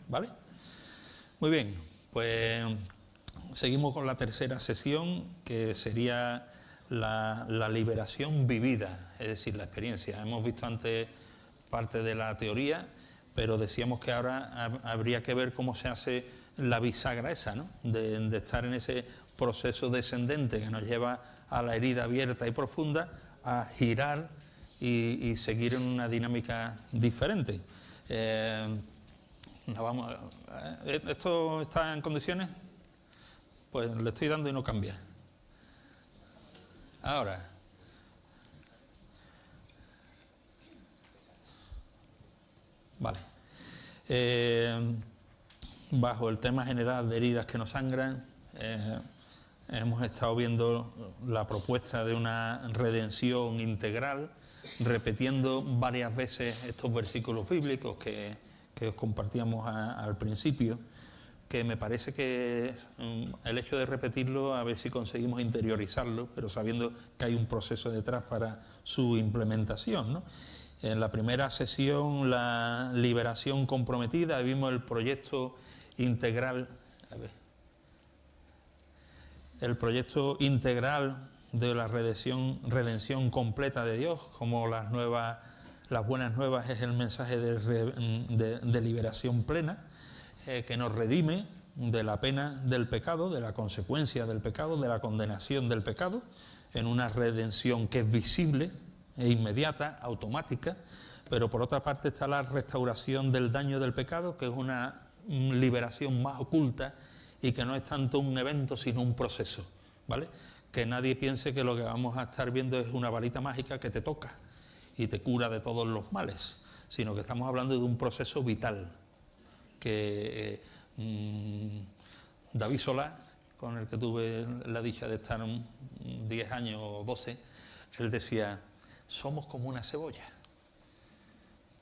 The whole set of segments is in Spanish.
¿Vale? Muy bien, pues seguimos con la tercera sesión, que sería la liberación vivida, es decir, la experiencia. Hemos visto antes parte de la teoría, pero decíamos que ahora habría que ver cómo se hace la bisagra esa, ¿no? De estar en ese proceso descendente que nos lleva a la herida abierta y profunda, a girar y seguir en una dinámica diferente. ¿Esto está en condiciones? Pues le estoy dando y no cambia. Ahora. Vale. Bajo el tema general de heridas que nos sangran, hemos estado viendo la propuesta de una redención integral, repitiendo varias veces estos versículos bíblicos que os compartíamos al principio, que me parece que el hecho de repetirlo, a ver si conseguimos interiorizarlo, pero sabiendo que hay un proceso detrás para su implementación, ¿no? En la primera sesión, la liberación comprometida, vimos el proyecto integral, el proyecto integral de la redención completa de Dios, como las buenas nuevas es el mensaje de liberación plena, que nos redime de la pena del pecado, de la consecuencia del pecado, de la condenación del pecado, en una redención que es visible e inmediata, automática, pero por otra parte está la restauración del daño del pecado, que es una liberación más oculta y que no es tanto un evento sino un proceso, ¿vale? Que nadie piense que lo que vamos a estar viendo es una varita mágica que te toca y te cura de todos los males, sino que estamos hablando de un proceso vital que David Solá, con el que tuve la dicha de estar 10 años o 12, él decía: somos como una cebolla,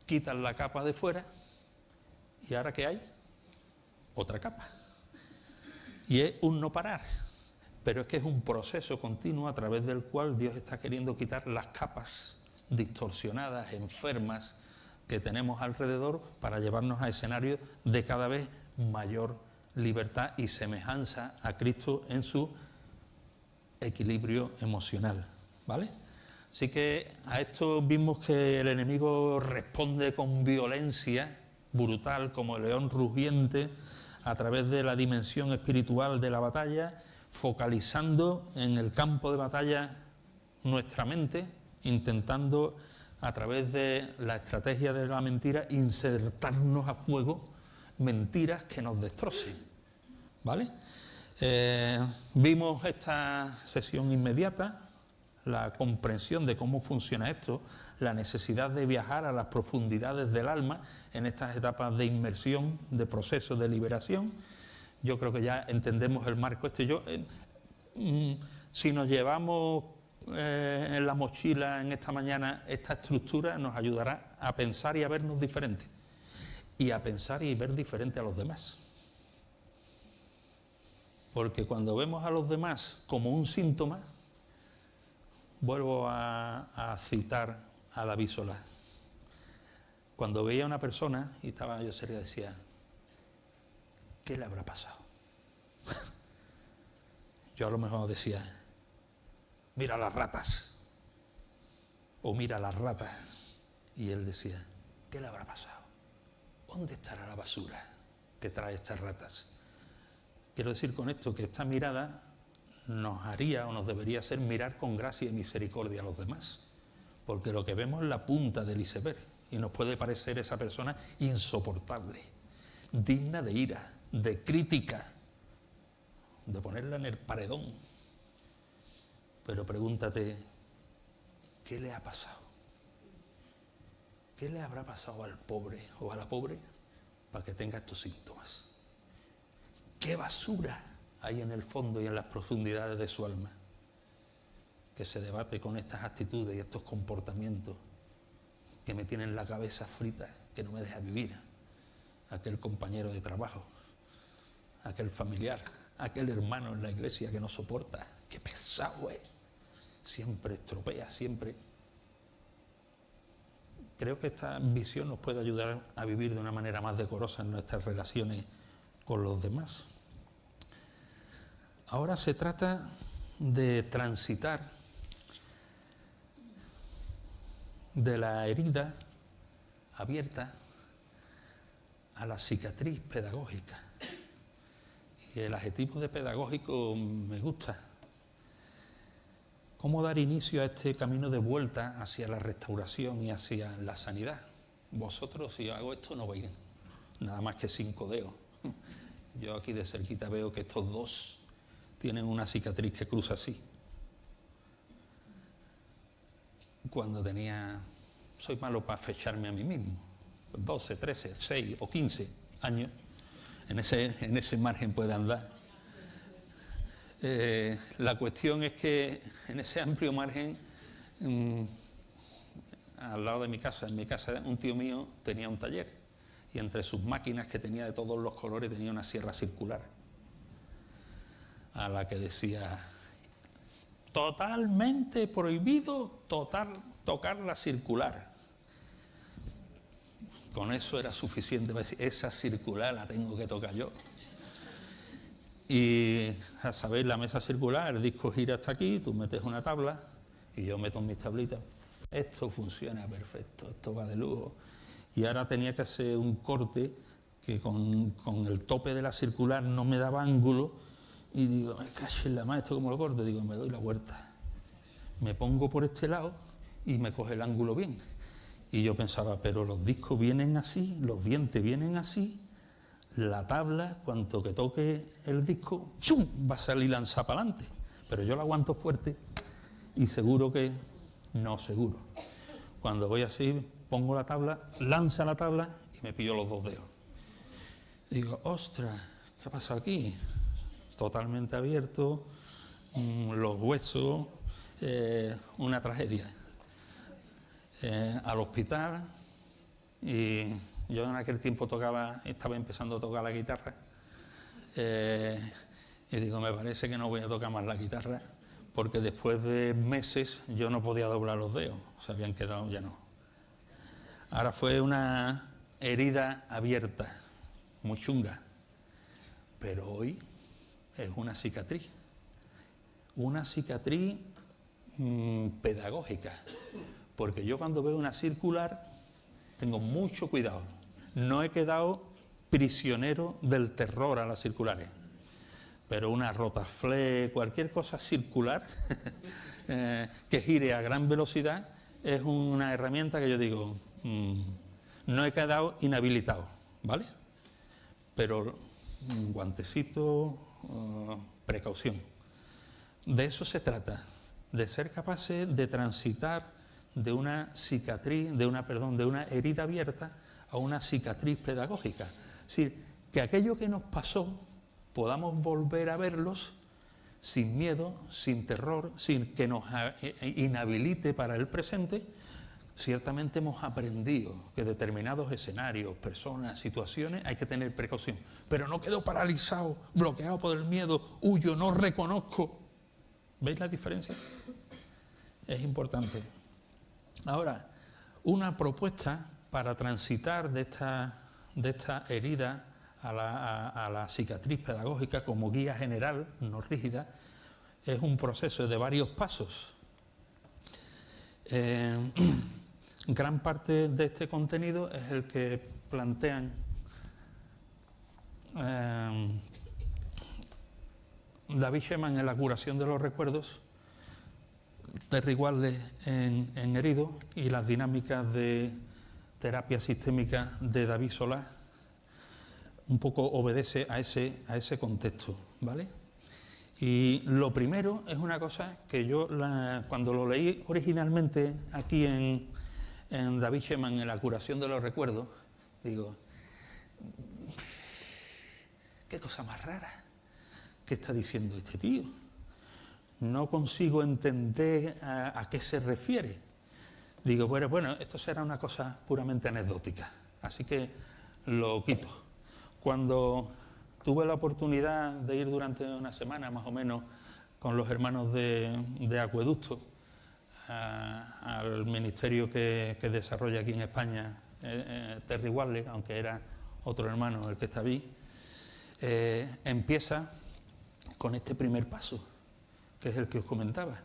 quitan la capa de fuera y ahora ¿qué hay? Otra capa, y es un no parar, pero es que es un proceso continuo a través del cual Dios está queriendo quitar las capas distorsionadas, enfermas que tenemos alrededor, para llevarnos a escenarios de cada vez mayor libertad y semejanza a Cristo en su equilibrio emocional, ¿vale? Así que a esto vimos que el enemigo responde con violencia brutal, como el león rugiente, a través de la dimensión espiritual de la batalla, focalizando en el campo de batalla nuestra mente, intentando a través de la estrategia de la mentira insertarnos a fuego mentiras que nos destrocen, ¿vale? Vimos esta sesión inmediata, la comprensión de cómo funciona esto, la necesidad de viajar a las profundidades del alma en estas etapas de inmersión, de proceso de liberación. Yo creo que ya entendemos el marco este. Si nos llevamos en la mochila en esta mañana esta estructura, nos ayudará a pensar y a vernos diferentes, y a pensar y ver diferente a los demás, porque cuando vemos a los demás como un síntoma, vuelvo a citar a David Solá, cuando veía a una persona y estaba yo cerca, decía: ¿qué le habrá pasado? Yo a lo mejor decía: mira las ratas, o mira las ratas, y él decía: ¿qué le habrá pasado? ¿Dónde estará la basura que trae estas ratas? Quiero decir con esto que esta mirada nos haría o nos debería hacer mirar con gracia y misericordia a los demás, porque lo que vemos es la punta del iceberg y nos puede parecer esa persona insoportable, digna de ira, de crítica, de ponerla en el paredón. Pero pregúntate, ¿qué le ha pasado? ¿Qué le habrá pasado al pobre o a la pobre para que tenga estos síntomas? ¿Qué basura hay en el fondo y en las profundidades de su alma que se debate con estas actitudes y estos comportamientos que me tienen la cabeza frita, que no me deja vivir? Aquel compañero de trabajo, aquel familiar, aquel hermano en la iglesia que no soporta, qué pesado es, siempre estropea, siempre. creo que esta visión nos puede ayudar a vivir de una manera más decorosa en nuestras relaciones con los demás. Ahora se trata de transitar de la herida abierta a la cicatriz pedagógica. Y el adjetivo de pedagógico me gusta. ¿Cómo dar inicio a este camino de vuelta hacia la restauración y hacia la sanidad? Vosotros, si hago esto, no veis nada más que 5 dedos. Yo aquí de cerquita veo que estos 2 tienen una cicatriz que cruza así. Cuando soy malo para fecharme a mí mismo, 12, 13, 6 o 15 años, en ese margen puede andar. La cuestión es que en ese amplio margen, al lado de mi casa, en mi casa, un tío mío tenía un taller y entre sus máquinas, que tenía de todos los colores, tenía una sierra circular a la que decía: totalmente prohibido tocar la circular. Con eso era suficiente para decir: esa circular la tengo que tocar yo. Y, a saber, la mesa circular, el disco gira hasta aquí, tú metes una tabla y yo meto mis tablitas. Esto funciona perfecto, esto va de lujo. Y ahora tenía que hacer un corte que con el tope de la circular no me daba ángulo. Y digo: me caché en la madre, ¿esto cómo lo corto? Digo: me doy la vuelta. Me pongo por este lado y me coge el ángulo bien. Y yo pensaba: pero los discos vienen así, los dientes vienen así. La tabla, cuanto que toque el disco, ¡chum!, va a salir lanzada para adelante. Pero yo la aguanto fuerte y seguro que no seguro. Cuando voy así, pongo la tabla, lanza la tabla y me pillo los 2 dedos. Digo: ostras, ¿qué ha pasado aquí? Totalmente abierto, los huesos, una tragedia. Al hospital, y yo en aquel tiempo estaba empezando a tocar la guitarra, y digo: me parece que no voy a tocar más la guitarra, porque después de meses yo no podía doblar los dedos, se habían quedado, ya no. Ahora fue una herida abierta, muy chunga, pero hoy es una cicatriz pedagógica, porque yo cuando veo una circular tengo mucho cuidado. No he quedado prisionero del terror a las circulares, pero una rotaflé, cualquier cosa circular que gire a gran velocidad es una herramienta que yo digo, no he quedado inhabilitado, ¿vale? Pero guantecito, precaución. De eso se trata, de ser capaces de transitar de una cicatriz, de una herida abierta a una cicatriz pedagógica. Es decir, que aquello que nos pasó podamos volver a verlos sin miedo, sin terror, sin que nos inhabilite para el presente. Ciertamente hemos aprendido que determinados escenarios, personas, situaciones, hay que tener precaución. Pero no quedo paralizado, bloqueado por el miedo, huyo, no reconozco. ¿Veis la diferencia? Es importante. Ahora, una propuesta para transitar de esta herida a la cicatriz pedagógica como guía general, no rígida, es un proceso de varios pasos. Gran parte de este contenido es el que plantean David Sheman en La curación de los recuerdos, Terry Waldle en Herido y las dinámicas de terapia sistémica de David Solá. Un poco obedece a ese contexto, ¿vale? Y lo primero es una cosa que yo cuando lo leí originalmente aquí en David Sheman en La curación de los recuerdos, digo, qué cosa más rara, ¿qué está diciendo este tío? No consigo entender a qué se refiere. Digo, bueno, esto será una cosa puramente anecdótica, así que lo quito. Cuando tuve la oportunidad de ir durante una semana más o menos con los hermanos de Acueducto al ministerio que desarrolla aquí en España Terry Wardle, aunque era otro hermano el que está allí, empieza con este primer paso, que es el que os comentaba.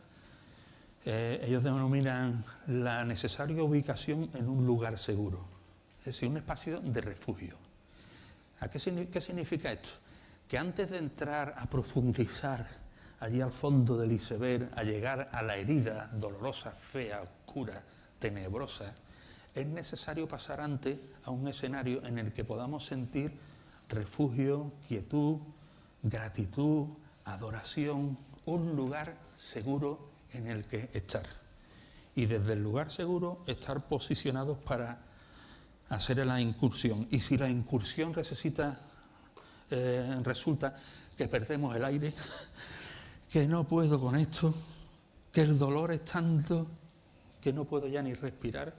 Ellos denominan la necesaria ubicación en un lugar seguro, es decir, un espacio de refugio. ¿Qué significa esto? Que antes de entrar a profundizar allí al fondo del iceberg, a llegar a la herida dolorosa, fea, oscura, tenebrosa, es necesario pasar antes a un escenario en el que podamos sentir refugio, quietud, gratitud, adoración, un lugar seguro en el que estar. Y desde el lugar seguro estar posicionados para hacer la incursión. Y si la incursión resulta que perdemos el aire, que no puedo con esto, que el dolor es tanto que no puedo ya ni respirar,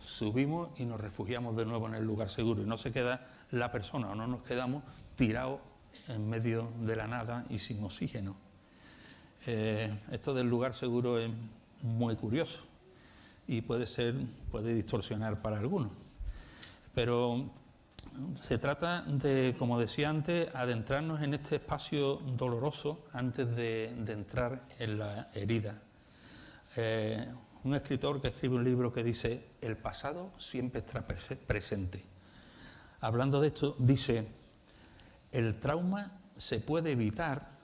subimos y nos refugiamos de nuevo en el lugar seguro y no se queda la persona o no nos quedamos tirados en medio de la nada y sin oxígeno. Esto del lugar seguro es muy curioso y puede distorsionar para algunos, pero se trata de, como decía antes, adentrarnos en este espacio doloroso antes de entrar en la herida. Un escritor que escribe un libro que dice: el pasado siempre está presente. Hablando de esto, dice: el trauma se puede evitar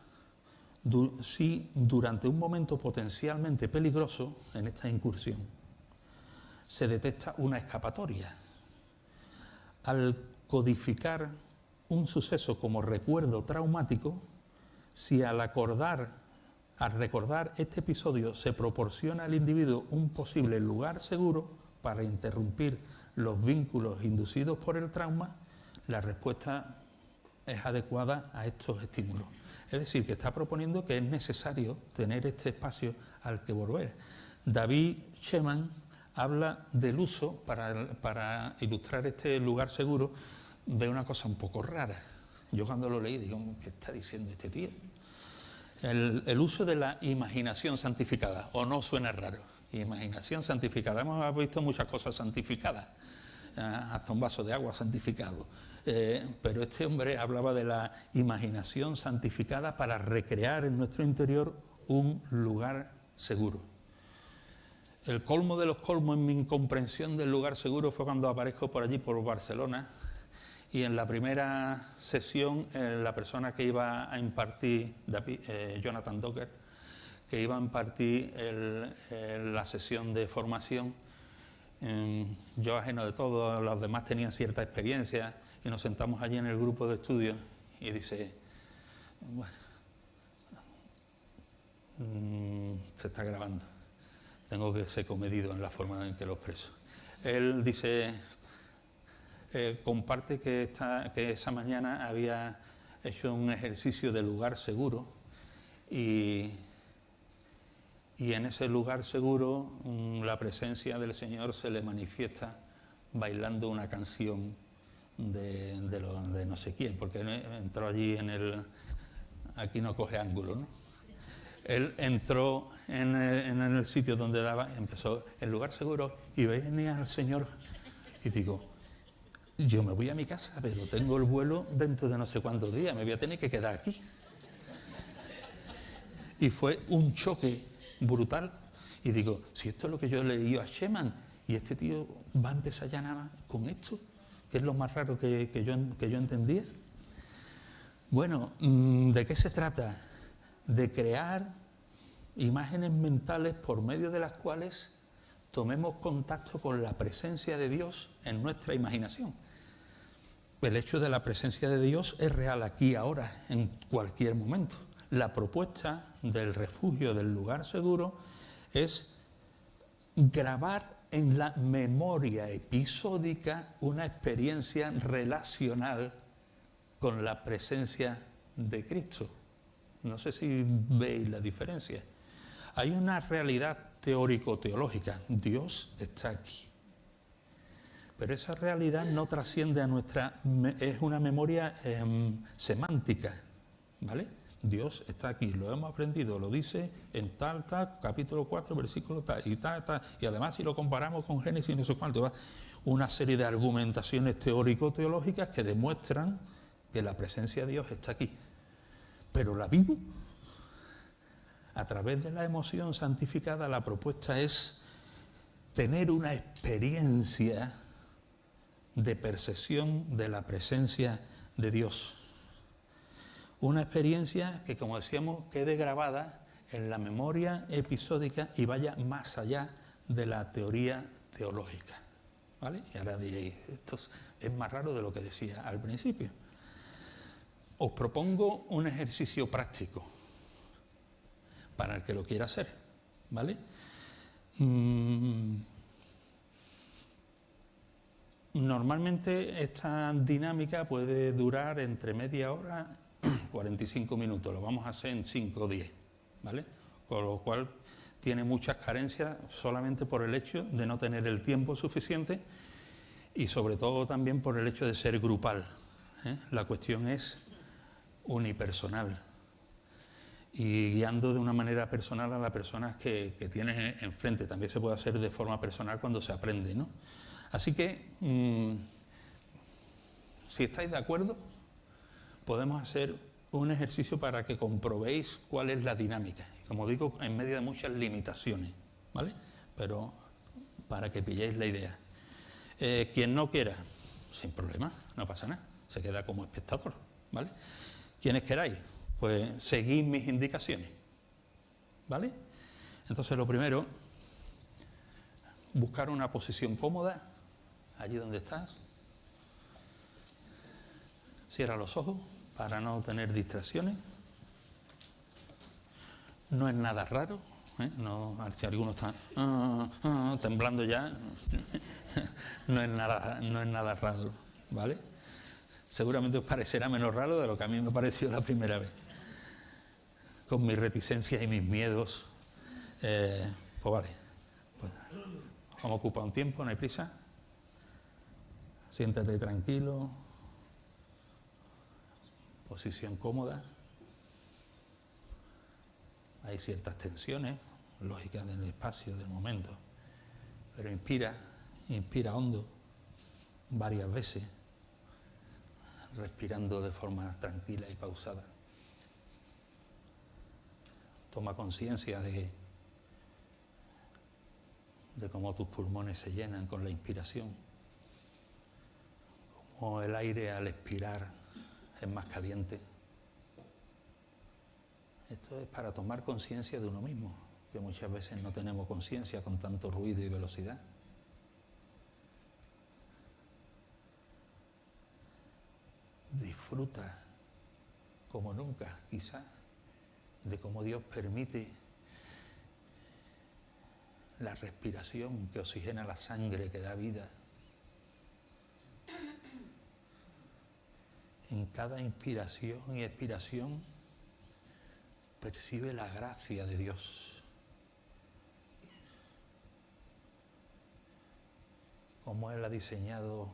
si durante un momento potencialmente peligroso en esta incursión se detecta una escapatoria. Al codificar un suceso como recuerdo traumático, si al recordar este episodio se proporciona al individuo un posible lugar seguro para interrumpir los vínculos inducidos por el trauma, la respuesta es adecuada a estos estímulos. Es decir, que está proponiendo que es necesario tener este espacio al que volver. David Sheman habla del uso, para ilustrar este lugar seguro, de una cosa un poco rara. Yo cuando lo leí digo: ¿qué está diciendo este tío? El uso de la imaginación santificada, ¿o no suena raro? Imaginación santificada. Hemos visto muchas cosas santificadas, hasta un vaso de agua santificado. Pero este hombre hablaba de la imaginación santificada para recrear en nuestro interior un lugar seguro. El colmo de los colmos en mi incomprensión del lugar seguro fue cuando aparezco por allí, por Barcelona, y en la primera sesión la persona que iba a impartir, Jonathan Docker, que iba a impartir la sesión de formación, yo ajeno de todo, los demás tenían cierta experiencia, y nos sentamos allí en el grupo de estudio y dice: bueno, se está grabando, tengo que ser comedido en la forma en que lo expreso. Él dice, comparte que esa mañana había hecho un ejercicio de lugar seguro y en ese lugar seguro la presencia del Señor se le manifiesta bailando una canción de no sé quién, porque él entró allí aquí no coge ángulo, ¿no? Él entró en el sitio donde empezó el lugar seguro y venía al Señor y digo: yo me voy a mi casa, pero tengo el vuelo dentro de no sé cuántos días, me voy a tener que quedar aquí. Y fue un choque brutal y digo: si esto es lo que yo le leí a Sheman y este tío va a empezar ya nada más con esto, que es lo más raro que yo entendía. Bueno, ¿de qué se trata? De crear imágenes mentales por medio de las cuales tomemos contacto con la presencia de Dios en nuestra imaginación. El hecho de la presencia de Dios es real aquí, ahora, en cualquier momento. La propuesta del refugio, del lugar seguro, es grabar en la memoria episódica una experiencia relacional con la presencia de Cristo. No sé si veis la diferencia. Hay una realidad teórico-teológica, Dios está aquí. Pero esa realidad no trasciende a es una memoria semántica, ¿vale? Dios está aquí, lo hemos aprendido, lo dice en tal, capítulo 4, versículo tal, y además si lo comparamos con Génesis, no sé cuánto, va una serie de argumentaciones teórico-teológicas que demuestran que la presencia de Dios está aquí. Pero la vivo. A través de la emoción santificada, la propuesta es tener una experiencia de percepción de la presencia de Dios. Una experiencia que, como decíamos, quede grabada en la memoria episódica y vaya más allá de la teoría teológica. ¿Vale? Y ahora diréis, esto es más raro de lo que decía al principio. Os propongo un ejercicio práctico para el que lo quiera hacer, ¿vale? Normalmente esta dinámica puede durar entre media hora 45 minutos, lo vamos a hacer en 5 o 10, ¿vale? Con lo cual tiene muchas carencias solamente por el hecho de no tener el tiempo suficiente y sobre todo también por el hecho de ser grupal, ¿eh? La cuestión es unipersonal y guiando de una manera personal a las personas que tienes enfrente. También se puede hacer de forma personal cuando se aprende, ¿no? Así que, si estáis de acuerdo, podemos hacer un ejercicio para que comprobéis cuál es la dinámica. Y como digo, en medio de muchas limitaciones, ¿vale? Pero para que pilléis la idea. Quien no quiera, sin problema, no pasa nada, se queda como espectador, ¿vale? Quienes queráis, pues seguid mis indicaciones, ¿vale? Entonces lo primero, buscar una posición cómoda, allí donde estás. Cierra los ojos para no tener distracciones. No es nada raro, ¿eh? No, si alguno está temblando ya, no es nada raro, ¿vale? Seguramente os parecerá menos raro de lo que a mí me pareció la primera vez. Con mis reticencias y mis miedos, pues vale, pues vamos a ocupar un tiempo, no hay prisa. Siéntate tranquilo, posición cómoda. Hay ciertas tensiones lógicas del espacio, del momento, pero inspira hondo varias veces, respirando de forma tranquila y pausada. Toma conciencia de cómo tus pulmones se llenan con la inspiración, cómo el aire al expirar es más caliente. Esto es para tomar conciencia de uno mismo, que muchas veces no tenemos conciencia con tanto ruido y velocidad. Disfruta como nunca, quizás, de cómo Dios permite la respiración que oxigena la sangre, que da vida. En cada inspiración y expiración percibe la gracia de Dios. Cómo Él ha diseñado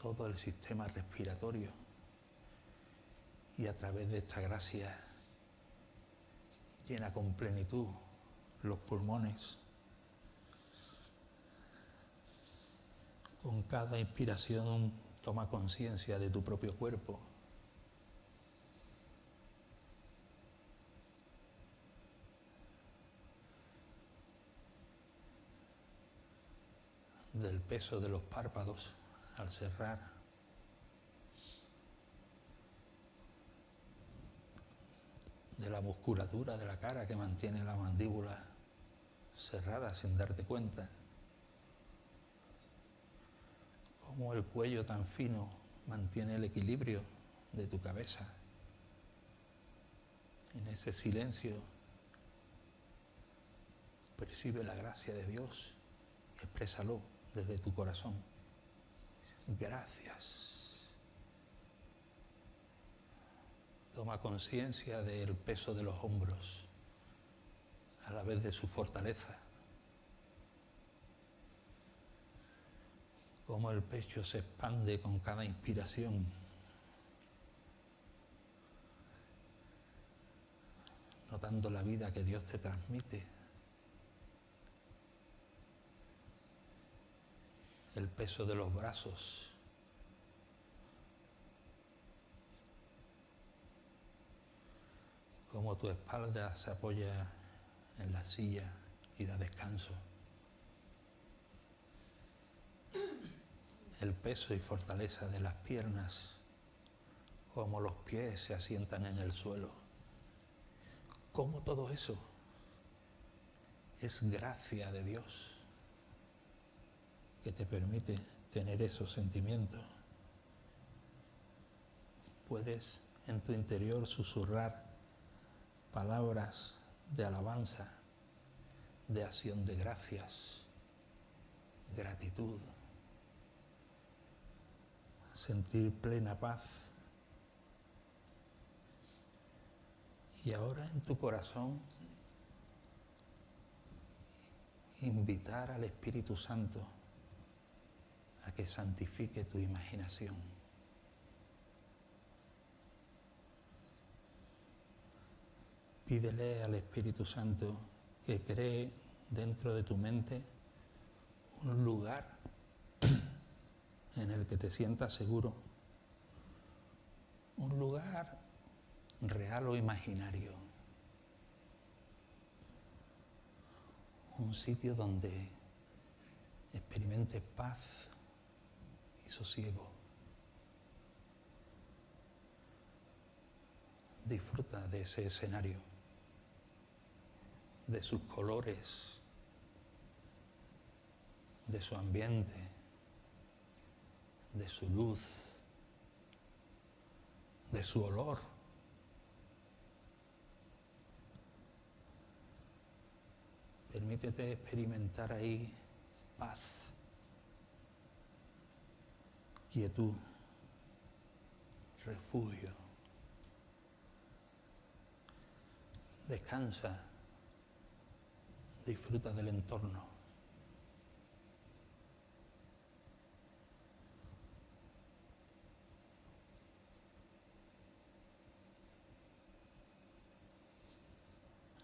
todo el sistema respiratorio y a través de esta gracia llena con plenitud los pulmones. Con cada inspiración toma conciencia de tu propio cuerpo. Del peso de los párpados al cerrar. De la musculatura de la cara que mantiene la mandíbula cerrada sin darte cuenta. Cómo el cuello tan fino mantiene el equilibrio de tu cabeza. En ese silencio percibe la gracia de Dios y exprésalo desde tu corazón. Gracias. Toma conciencia del peso de los hombros a la vez de su fortaleza. Cómo el pecho se expande con cada inspiración. notando la vida que Dios te transmite, el peso de los brazos, cómo tu espalda se apoya en la silla y da descanso, el peso y fortaleza de las piernas, cómo los pies se asientan en el suelo, cómo todo eso es gracia de Dios que te permite tener esos sentimientos. Puedes en tu interior susurrar palabras de alabanza, de acción de gracias, gratitud, sentir plena paz. Y ahora en tu corazón invitar al Espíritu Santo a que santifique tu imaginación. Pídele al Espíritu Santo que cree dentro de tu mente un lugar en el que te sientas seguro, un lugar real o imaginario, un sitio donde experimentes paz y sosiego. Disfruta de ese escenario, de sus colores, de su ambiente, de su luz, de su olor. Permítete experimentar ahí paz, quietud, refugio. Descansa, disfruta del entorno.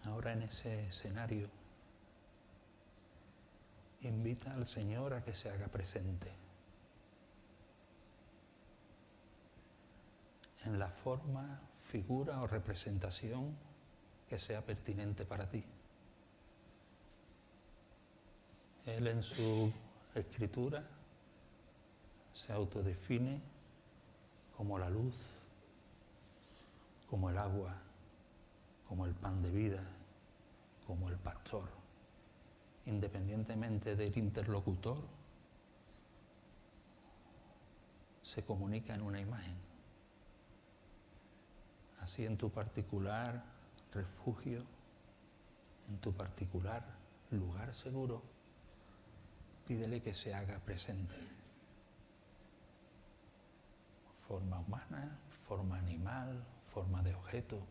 Ahora en ese escenario, invita al Señor a que se haga presente en la forma, figura o representación que sea pertinente para ti. Él en su escritura se autodefine como la luz, como el agua, como el pan de vida, como el pastor. Independientemente del interlocutor, se comunica en una imagen. Así en tu particular refugio, en tu particular lugar seguro, pídele que se haga presente. Forma humana, forma animal, forma de objeto.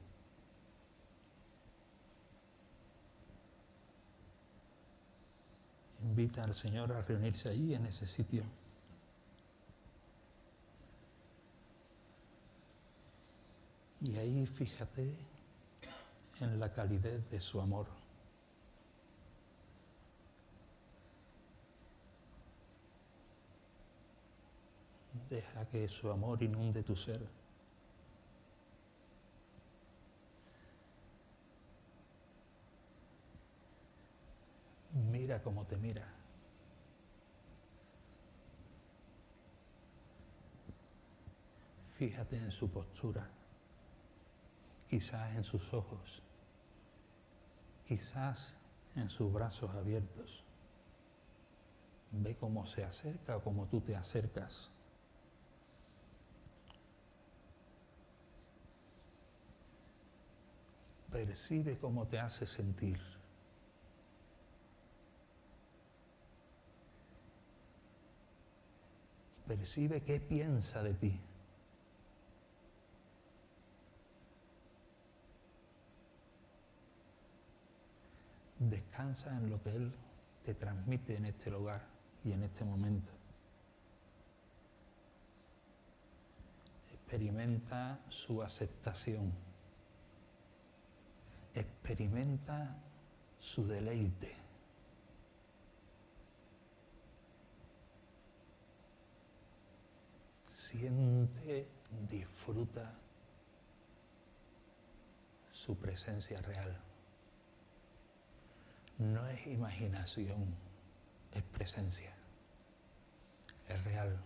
Invita al Señor a reunirse allí en ese sitio. Y ahí fíjate en la calidez de su amor. Deja que su amor inunde tu ser. Mira cómo te mira. Fíjate en su postura, quizás en sus ojos, quizás en sus brazos abiertos. Ve cómo se acerca o cómo tú te acercas. Percibe cómo te hace sentir. Percibe qué piensa de ti. Descansa en lo que Él te transmite en este lugar y en este momento. Experimenta su aceptación. experimenta su deleite. Siente, disfruta su presencia real. No es imaginación, es presencia, es real.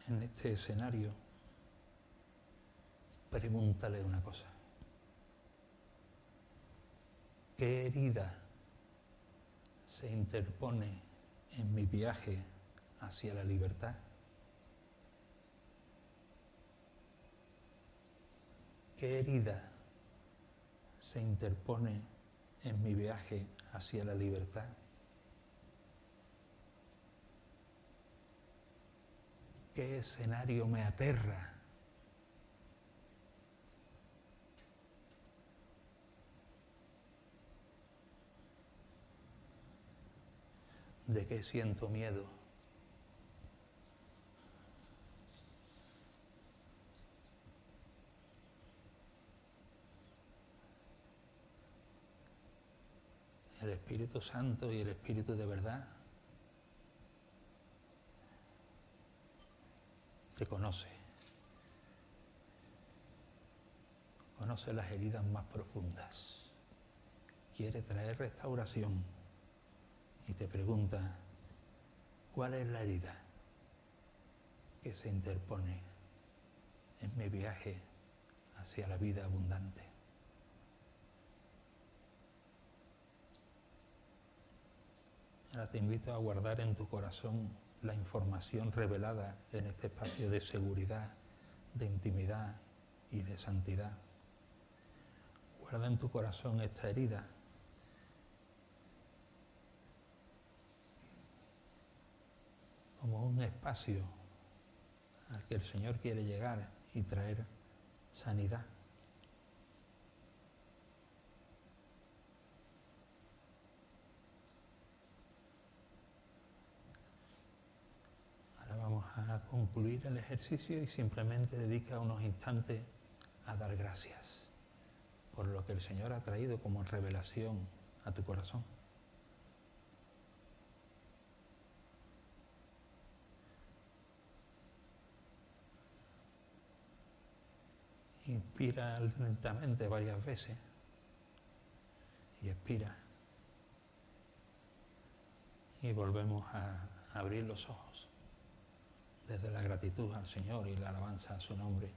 En este escenario, pregúntale una cosa. ¿Qué herida se interpone en mi viaje hacia la libertad? ¿Qué herida se interpone en mi viaje hacia la libertad? ¿Qué escenario me aterra? ¿De qué siento miedo? El Espíritu Santo y el Espíritu de verdad te conoce. Conoce las heridas más profundas. Quiere traer restauración. Y te pregunta, ¿cuál es la herida que se interpone en mi viaje hacia la vida abundante? Ahora te invito a guardar en tu corazón la información revelada en este espacio de seguridad, de intimidad y de santidad. Guarda en tu corazón esta herida como un espacio al que el Señor quiere llegar y traer sanidad. Ahora vamos a concluir el ejercicio y simplemente dedica unos instantes a dar gracias por lo que el Señor ha traído como revelación a tu corazón. Inspira lentamente varias veces y expira. Y volvemos a abrir los ojos desde la gratitud al Señor y la alabanza a su nombre.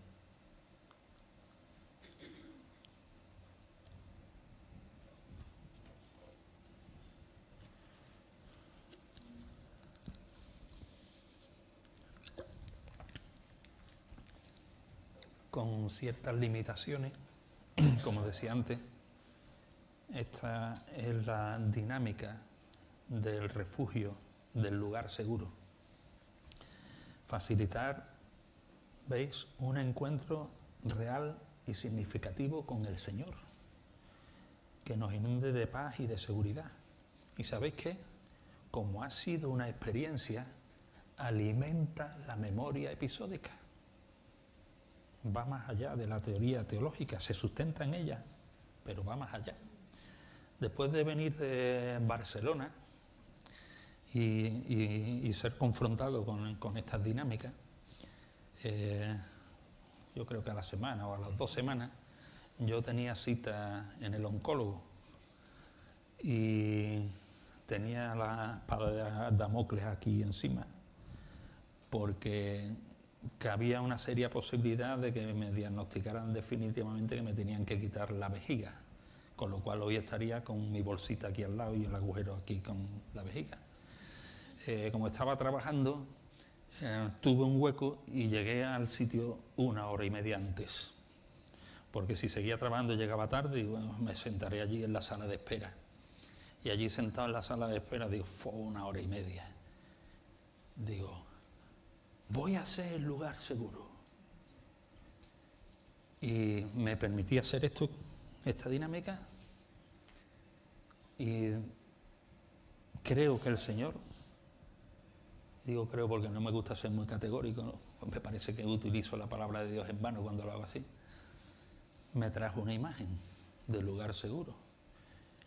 Con ciertas limitaciones, como decía antes, esta es la dinámica del refugio, del lugar seguro. Facilitar, ¿veis?, un encuentro real y significativo con el Señor, que nos inunde de paz y de seguridad. ¿Y sabéis qué? Como ha sido una experiencia, alimenta la memoria episódica. Va más allá de la teoría teológica, se sustenta en ella, pero va más allá. Después de venir de Barcelona y ser confrontado con estas dinámicas, yo creo que a la semana o a las 2 semanas, yo tenía cita en el oncólogo y tenía la espada de Damocles aquí encima, porque había una seria posibilidad de que me diagnosticaran definitivamente que me tenían que quitar la vejiga, con lo cual hoy estaría con mi bolsita aquí al lado y el agujero aquí con la vejiga. Como estaba trabajando, tuve un hueco y llegué al sitio 1 hora y media antes, porque si seguía trabajando llegaba tarde y bueno, me sentaré allí en la sala de espera. Y allí sentado en la sala de espera, digo, fue 1 hora y media. Digo, voy a ser el lugar seguro. Y me permití hacer esta dinámica, y creo que el Señor Digo creo porque no me gusta ser muy categórico, ¿no? Pues me parece que utilizo la palabra de Dios en vano cuando lo hago así. Me trajo una imagen del lugar seguro.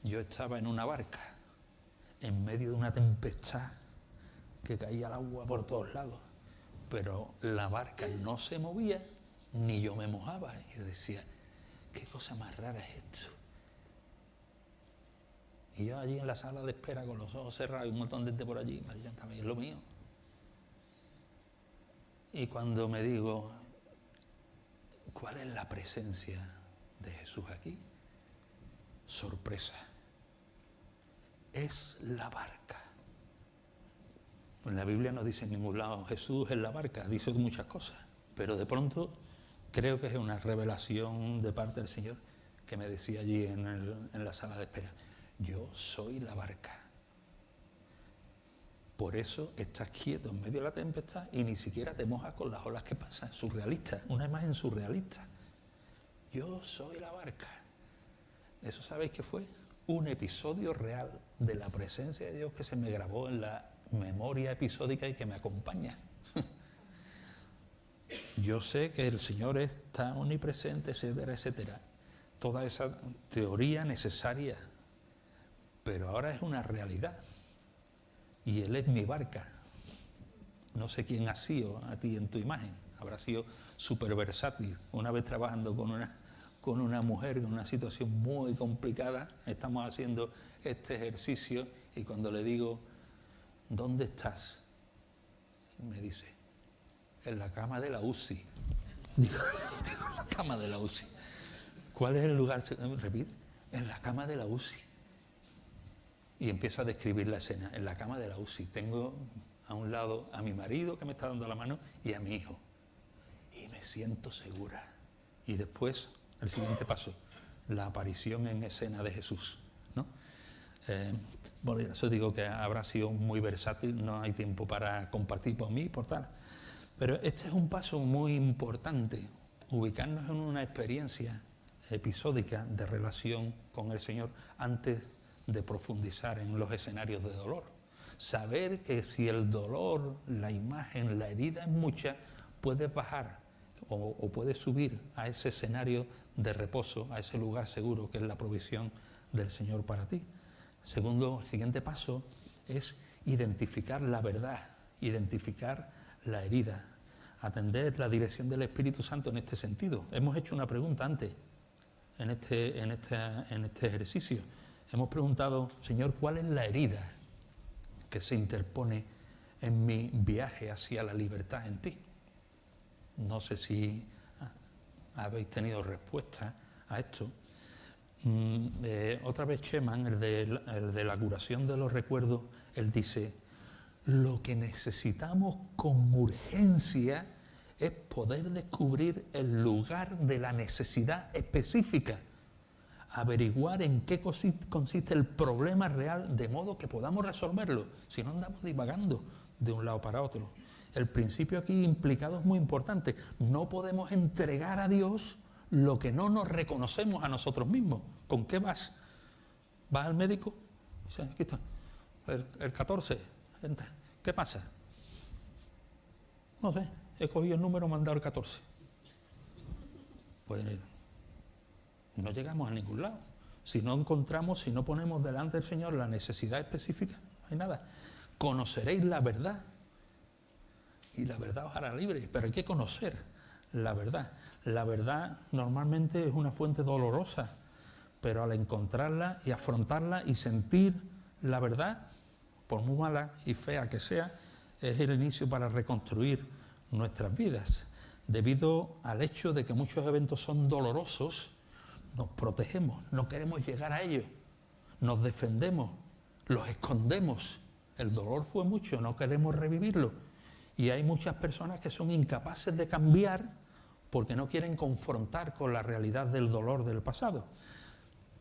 Yo estaba en una barca, en medio de una tempestad que caía el agua por todos lados, pero la barca no se movía ni yo me mojaba. Y yo decía, ¿qué cosa más rara es esto? Y yo allí en la sala de espera con los ojos cerrados y un montón de gente por allí, yo estaba ahí, es lo mío. Y cuando me digo, ¿cuál es la presencia de Jesús aquí? Sorpresa. Es la barca. En la Biblia no dice en ningún lado Jesús es la barca, dice muchas cosas, pero de pronto creo que es una revelación de parte del Señor que me decía allí en la sala de espera, yo soy la barca. Por eso estás quieto en medio de la tempestad y ni siquiera te mojas con las olas que pasan. Surrealista, una imagen surrealista. Yo soy la barca. ¿Eso sabéis qué fue? Un episodio real de la presencia de Dios que se me grabó en la memoria episódica y que me acompaña. Yo sé que el Señor está omnipresente, etcétera, etcétera. Toda esa teoría necesaria, pero ahora es una realidad. Y Él es mi barca. No sé quién ha sido a ti en tu imagen. Habrá sido súper versátil. Una vez trabajando con una mujer en una situación muy complicada, estamos haciendo este ejercicio y cuando le digo, ¿dónde estás? Me dice, en la cama de la UCI. Digo, en la cama de la UCI. ¿Cuál es el lugar? Repite, en la cama de la UCI. Y empieza a describir la escena. En la cama de la UCI tengo a un lado a mi marido que me está dando la mano y a mi hijo. Y me siento segura. Y después, el siguiente paso, la aparición en escena de Jesús, ¿no? Por eso digo que habrá sido muy versátil, no hay tiempo para compartir por mí y por tal. Pero este es un paso muy importante, ubicarnos en una experiencia episódica de relación con el Señor antes de profundizar en los escenarios de dolor. Saber que si el dolor, la imagen, la herida es mucha, puedes bajar o puedes subir a ese escenario de reposo, a ese lugar seguro que es la provisión del Señor para ti. El siguiente paso es identificar la verdad, identificar la herida, atender la dirección del Espíritu Santo en este sentido. Hemos hecho una pregunta antes, en este ejercicio. Hemos preguntado, Señor, ¿cuál es la herida que se interpone en mi viaje hacia la libertad en ti? No sé si habéis tenido respuesta a esto. Otra vez Cheman, el de la curación de los recuerdos, él dice, lo que necesitamos con urgencia es poder descubrir el lugar de la necesidad específica, averiguar en qué consiste el problema real de modo que podamos resolverlo, si no andamos divagando de un lado para otro. El principio aquí implicado es muy importante. No podemos entregar a Dios lo que no nos reconocemos a nosotros mismos. ¿Con qué vas? ¿Vas al médico? Dice, aquí está, el 14, entra. ¿Qué pasa? No sé, he cogido el número, mandado el 14. Pues no llegamos a ningún lado. Si no encontramos, si no ponemos delante del Señor la necesidad específica, no hay nada. Conoceréis la verdad y la verdad os hará libre, pero hay que conocer la verdad. La verdad normalmente es una fuente dolorosa, pero al encontrarla y afrontarla y sentir la verdad, por muy mala y fea que sea, es el inicio para reconstruir nuestras vidas. Debido al hecho de que muchos eventos son dolorosos, nos protegemos, no queremos llegar a ellos, nos defendemos, los escondemos. El dolor fue mucho, no queremos revivirlo. Y hay muchas personas que son incapaces de cambiar porque no quieren confrontar con la realidad del dolor del pasado.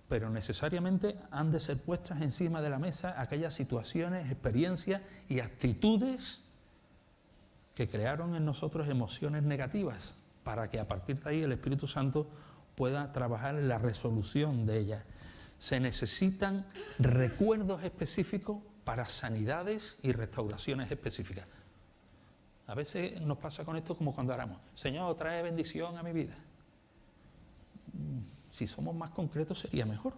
Pero necesariamente han de ser puestas encima de la mesa aquellas situaciones, experiencias y actitudes que crearon en nosotros emociones negativas, para que a partir de ahí el Espíritu Santo pueda trabajar en la resolución de ellas. Se necesitan recuerdos específicos para sanidades y restauraciones específicas. A veces nos pasa con esto como cuando oramos: Señor, trae bendición a mi vida. Si somos más concretos sería mejor.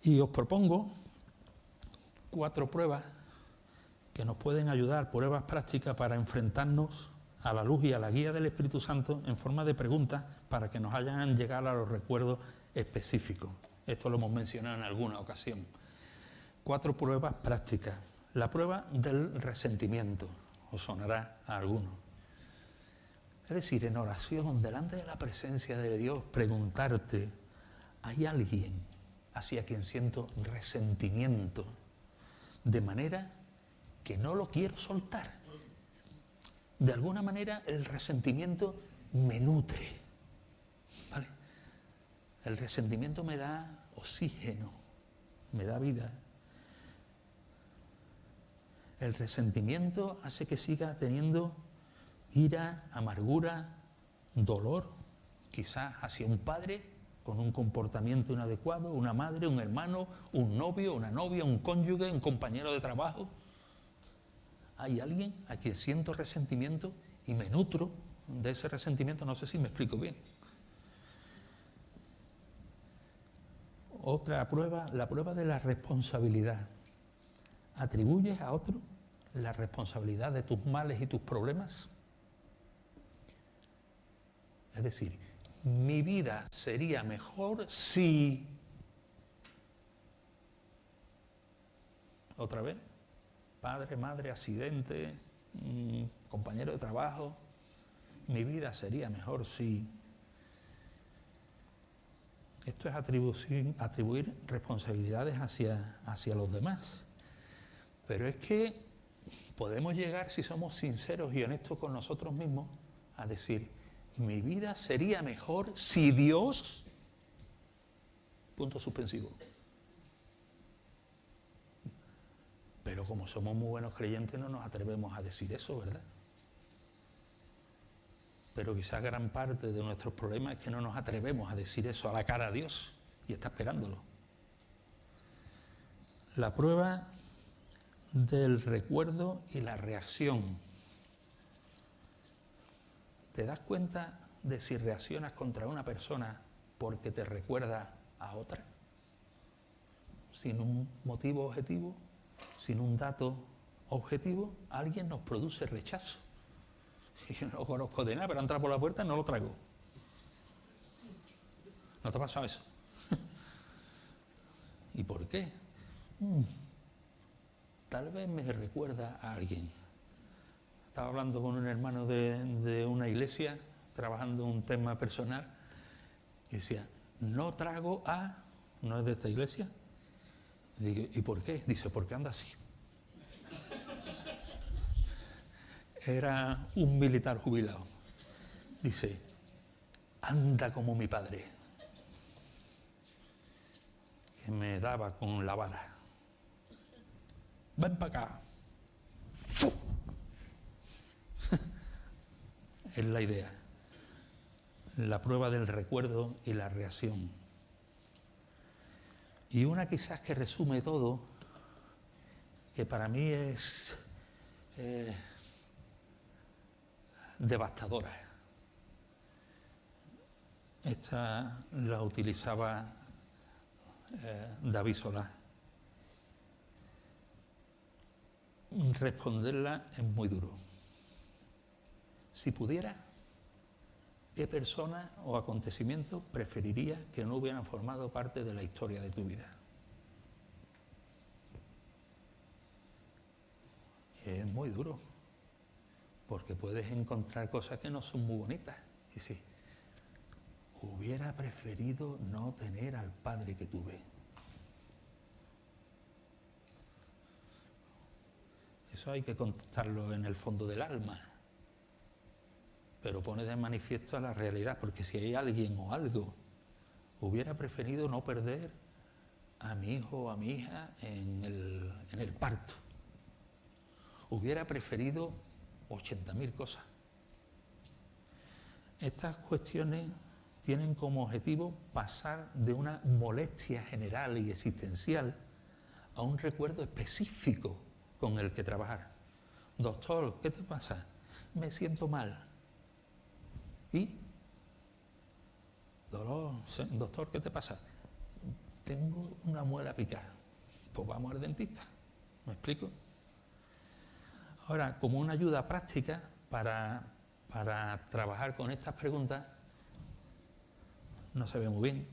Y os propongo 4 pruebas que nos pueden ayudar, pruebas prácticas para enfrentarnos a la luz y a la guía del Espíritu Santo en forma de preguntas para que nos hagan llegar a los recuerdos específicos. Esto lo hemos mencionado en alguna ocasión. 4 pruebas prácticas. La prueba del resentimiento, os sonará a alguno. Es decir, en oración, delante de la presencia de Dios, preguntarte: ¿hay alguien hacia quien siento resentimiento? De manera que no lo quiero soltar. De alguna manera el resentimiento me nutre, ¿vale? El resentimiento me da oxígeno, me da vida. El resentimiento hace que siga teniendo ira, amargura, dolor, quizás hacia un padre con un comportamiento inadecuado, una madre, un hermano, un novio, una novia, un cónyuge, un compañero de trabajo. Hay alguien a quien siento resentimiento y me nutro de ese resentimiento. No sé si me explico bien. Otra prueba, la prueba de la responsabilidad. ¿Atribuyes a otro la responsabilidad de tus males y tus problemas? Es decir, mi vida sería mejor si... Otra vez, padre, madre, accidente, compañero de trabajo. Mi vida sería mejor si... Esto es atribuir responsabilidades hacia los demás. Pero es que podemos llegar, si somos sinceros y honestos con nosotros mismos, a decir: mi vida sería mejor si Dios... Punto suspensivo. Pero como somos muy buenos creyentes no nos atrevemos a decir eso, ¿verdad? Pero quizás gran parte de nuestros problemas es que no nos atrevemos a decir eso a la cara a Dios y está esperándolo. La prueba del recuerdo y la reacción. ¿Te das cuenta de si reaccionas contra una persona porque te recuerda a otra? Sin un motivo objetivo, sin un dato objetivo, alguien nos produce rechazo. Yo no lo conozco de nada, pero entra por la puerta y no lo traigo. ¿No te ha pasado eso? ¿Y por qué? Tal vez me recuerda a alguien. Estaba hablando con un hermano de una iglesia, trabajando un tema personal, y decía: no trago a... ¿No es de esta iglesia? Y digo: ¿y por qué? Dice: porque anda así. Era un militar jubilado. Dice: anda como mi padre, que me daba con la vara. Ven para acá. ¡Fu! Es la idea. La prueba del recuerdo y la reacción. Y una quizás que resume todo, que para mí es devastadora. Esta la utilizaba David Solá. Responderla es muy duro. Si pudiera, ¿qué persona o acontecimiento preferiría que no hubieran formado parte de la historia de tu vida? Es muy duro, porque puedes encontrar cosas que no son muy bonitas. Y sí, hubiera preferido no tener al padre que tuve. Eso hay que contestarlo en el fondo del alma, pero pone de manifiesto a la realidad, porque si hay alguien o algo, hubiera preferido no perder a mi hijo o a mi hija en el parto. Hubiera preferido 80.000 cosas. Estas cuestiones tienen como objetivo pasar de una molestia general y existencial a un recuerdo específico con el que trabajar. doctor, ¿qué te pasa? Me siento mal. ¿Y? Dolor, doctor, ¿qué te pasa? Tengo una muela picada. Pues vamos al dentista. ¿Me explico? Ahora, como una ayuda práctica para trabajar con estas preguntas, no se ve muy bien.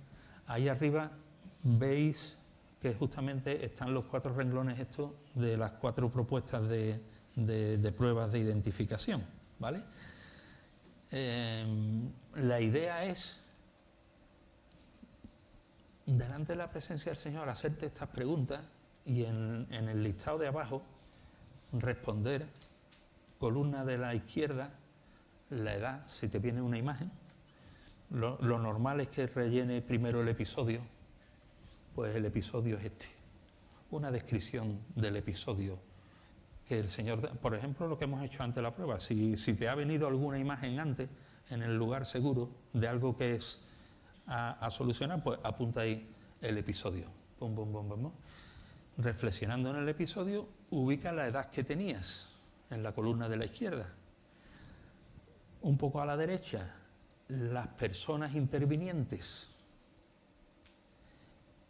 Ahí arriba veis que justamente están los 4 renglones estos de las 4 propuestas de pruebas de identificación, ¿vale? La idea es, delante de la presencia del Señor, hacerte estas preguntas y en el listado de abajo responder, columna de la izquierda, la edad, si te viene una imagen. Lo normal es que rellene primero el episodio, pues el episodio es este, una descripción del episodio que el Señor, por ejemplo, lo que hemos hecho antes de la prueba, si te ha venido alguna imagen antes en el lugar seguro de algo que es a solucionar, pues apunta ahí el episodio. Pum, pum, pum, pum, pum. Reflexionando en el episodio, ubica la edad que tenías en la columna de la izquierda. Un poco a la derecha, las personas intervinientes.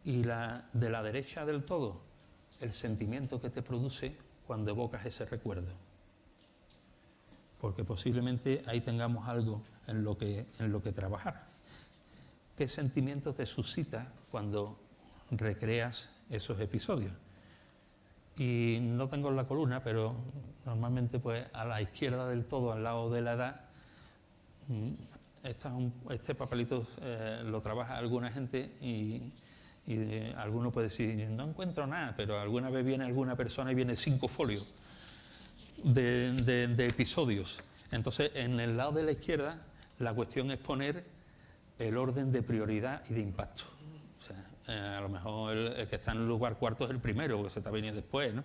Y de la derecha del todo, el sentimiento que te produce cuando evocas ese recuerdo. Porque posiblemente ahí tengamos algo en lo que trabajar. ¿Qué sentimiento te suscita cuando recreas esos episodios? Y no tengo en la columna, pero normalmente pues a la izquierda del todo, al lado de la edad, este papelito lo trabaja alguna gente y alguno puede decir, no encuentro nada, pero alguna vez viene alguna persona y viene 5 folios de episodios. Entonces, en el lado de la izquierda, la cuestión es poner el orden de prioridad y de impacto. O sea, a lo mejor el que está en el lugar cuarto es el primero, porque se te ha venido después, ¿no?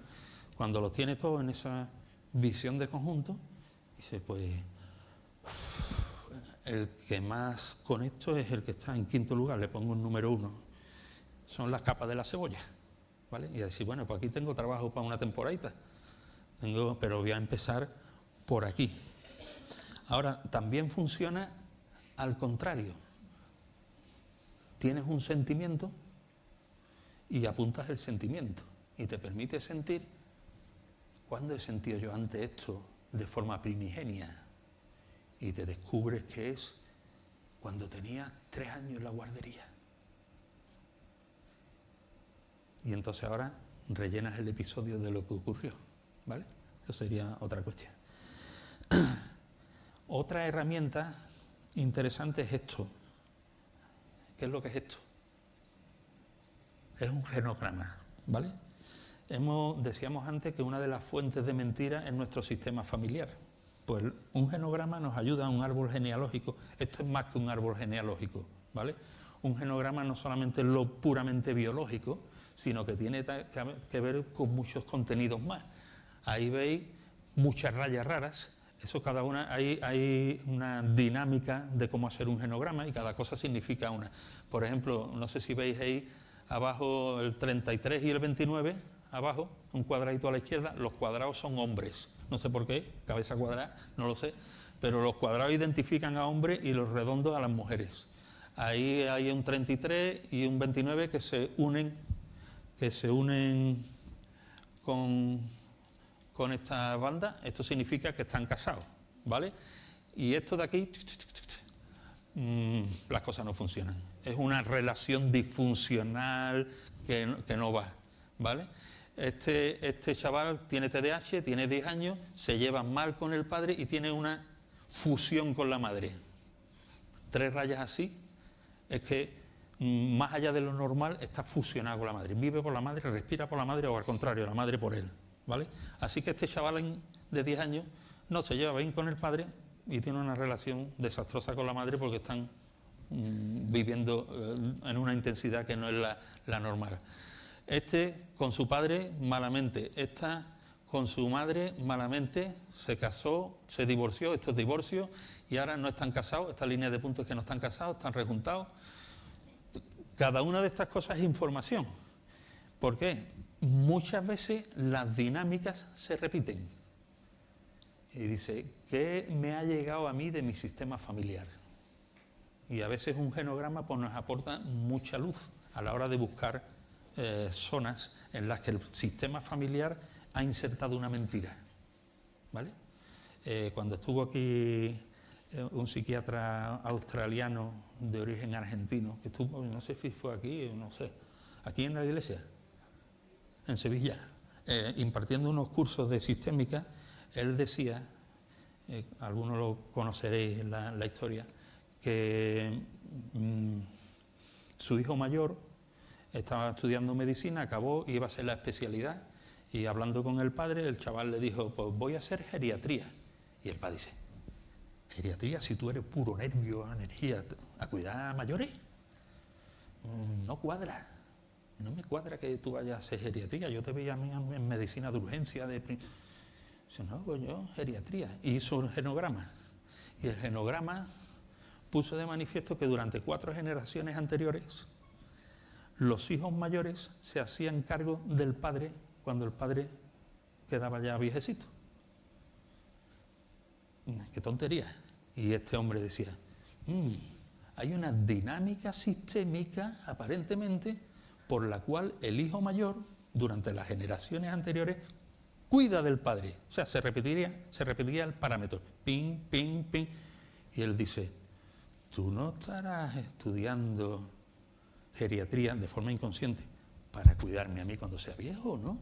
Cuando lo tienes todo en esa visión de conjunto, dice, pues el que más conecto es el que está en quinto lugar, le pongo un número 1. Son las capas de la cebolla, ¿vale? Y decir, bueno, pues aquí tengo trabajo para una temporadita, pero voy a empezar por aquí. Ahora, también funciona al contrario. Tienes un sentimiento y apuntas el sentimiento y te permite sentir cuándo he sentido yo ante esto de forma primigenia, y te descubres que es cuando tenía 3 años en la guardería. Y entonces ahora rellenas el episodio de lo que ocurrió, ¿vale? Eso sería otra cuestión. Otra herramienta interesante es esto. ¿Qué es lo que es esto? Es un genograma, ¿vale? Decíamos antes que una de las fuentes de mentira es nuestro sistema familiar. Pues un genograma nos ayuda a un árbol genealógico. Esto es más que un árbol genealógico, ¿vale? Un genograma no solamente es lo puramente biológico, sino que tiene que ver con muchos contenidos más. Ahí veis muchas rayas raras. Eso cada una, hay una dinámica de cómo hacer un genograma y cada cosa significa una. Por ejemplo, no sé si veis ahí abajo el 33 y el 29, abajo, un cuadradito a la izquierda, los cuadrados son hombres. No sé por qué, cabeza cuadrada, no lo sé, pero los cuadrados identifican a hombres y los redondos a las mujeres. Ahí hay un 33 y un 29 que se unen con esta banda. Esto significa que están casados, ¿vale? Y esto de aquí, las cosas no funcionan. Es una relación disfuncional que no va, ¿vale? Este chaval tiene TDAH, tiene 10 años, se lleva mal con el padre y tiene una fusión con la madre. 3 rayas así, es que más allá de lo normal está fusionado con la madre. Vive por la madre, respira por la madre o al contrario, la madre por él, ¿vale? Así que este chaval de 10 años no se lleva bien con el padre y tiene una relación desastrosa con la madre porque están viviendo en una intensidad que no es la normal. Este con su padre malamente, esta con su madre malamente, se casó, se divorció, esto es divorcio, y ahora no están casados, esta línea de puntos es que no están casados, están rejuntados. Cada una de estas cosas es información. ¿Por qué? Muchas veces las dinámicas se repiten. Y dice, ¿qué me ha llegado a mí de mi sistema familiar? Y a veces un genograma pues, nos aporta mucha luz a la hora de buscar zonas en las que el sistema familiar ha insertado una mentira, ¿vale? Cuando estuvo aquí un psiquiatra australiano de origen argentino, que estuvo, no sé si fue aquí, no sé, aquí en la iglesia, en Sevilla, impartiendo unos cursos de sistémica, él decía, algunos lo conoceréis en la historia, que su hijo mayor estaba estudiando medicina, acabó, iba a hacer la especialidad, y hablando con el padre, el chaval le dijo, pues voy a hacer geriatría. Y el padre dice, ¿geriatría si tú eres puro nervio, energía, a cuidar a mayores? No cuadra, no me cuadra que tú vayas a hacer geriatría, yo te veía a mí en medicina de urgencia, dice, no, pues yo geriatría. Y hizo un genograma, y el genograma puso de manifiesto que durante 4 generaciones anteriores los hijos mayores se hacían cargo del padre cuando el padre quedaba ya viejecito. ¡Qué tontería! Y este hombre decía, hay una dinámica sistémica aparentemente por la cual el hijo mayor durante las generaciones anteriores cuida del padre. O sea, se repetiría el parámetro, ping, ping, ping. Y él dice, tú no estarás estudiando geriatría de forma inconsciente para cuidarme a mí cuando sea viejo, ¿no?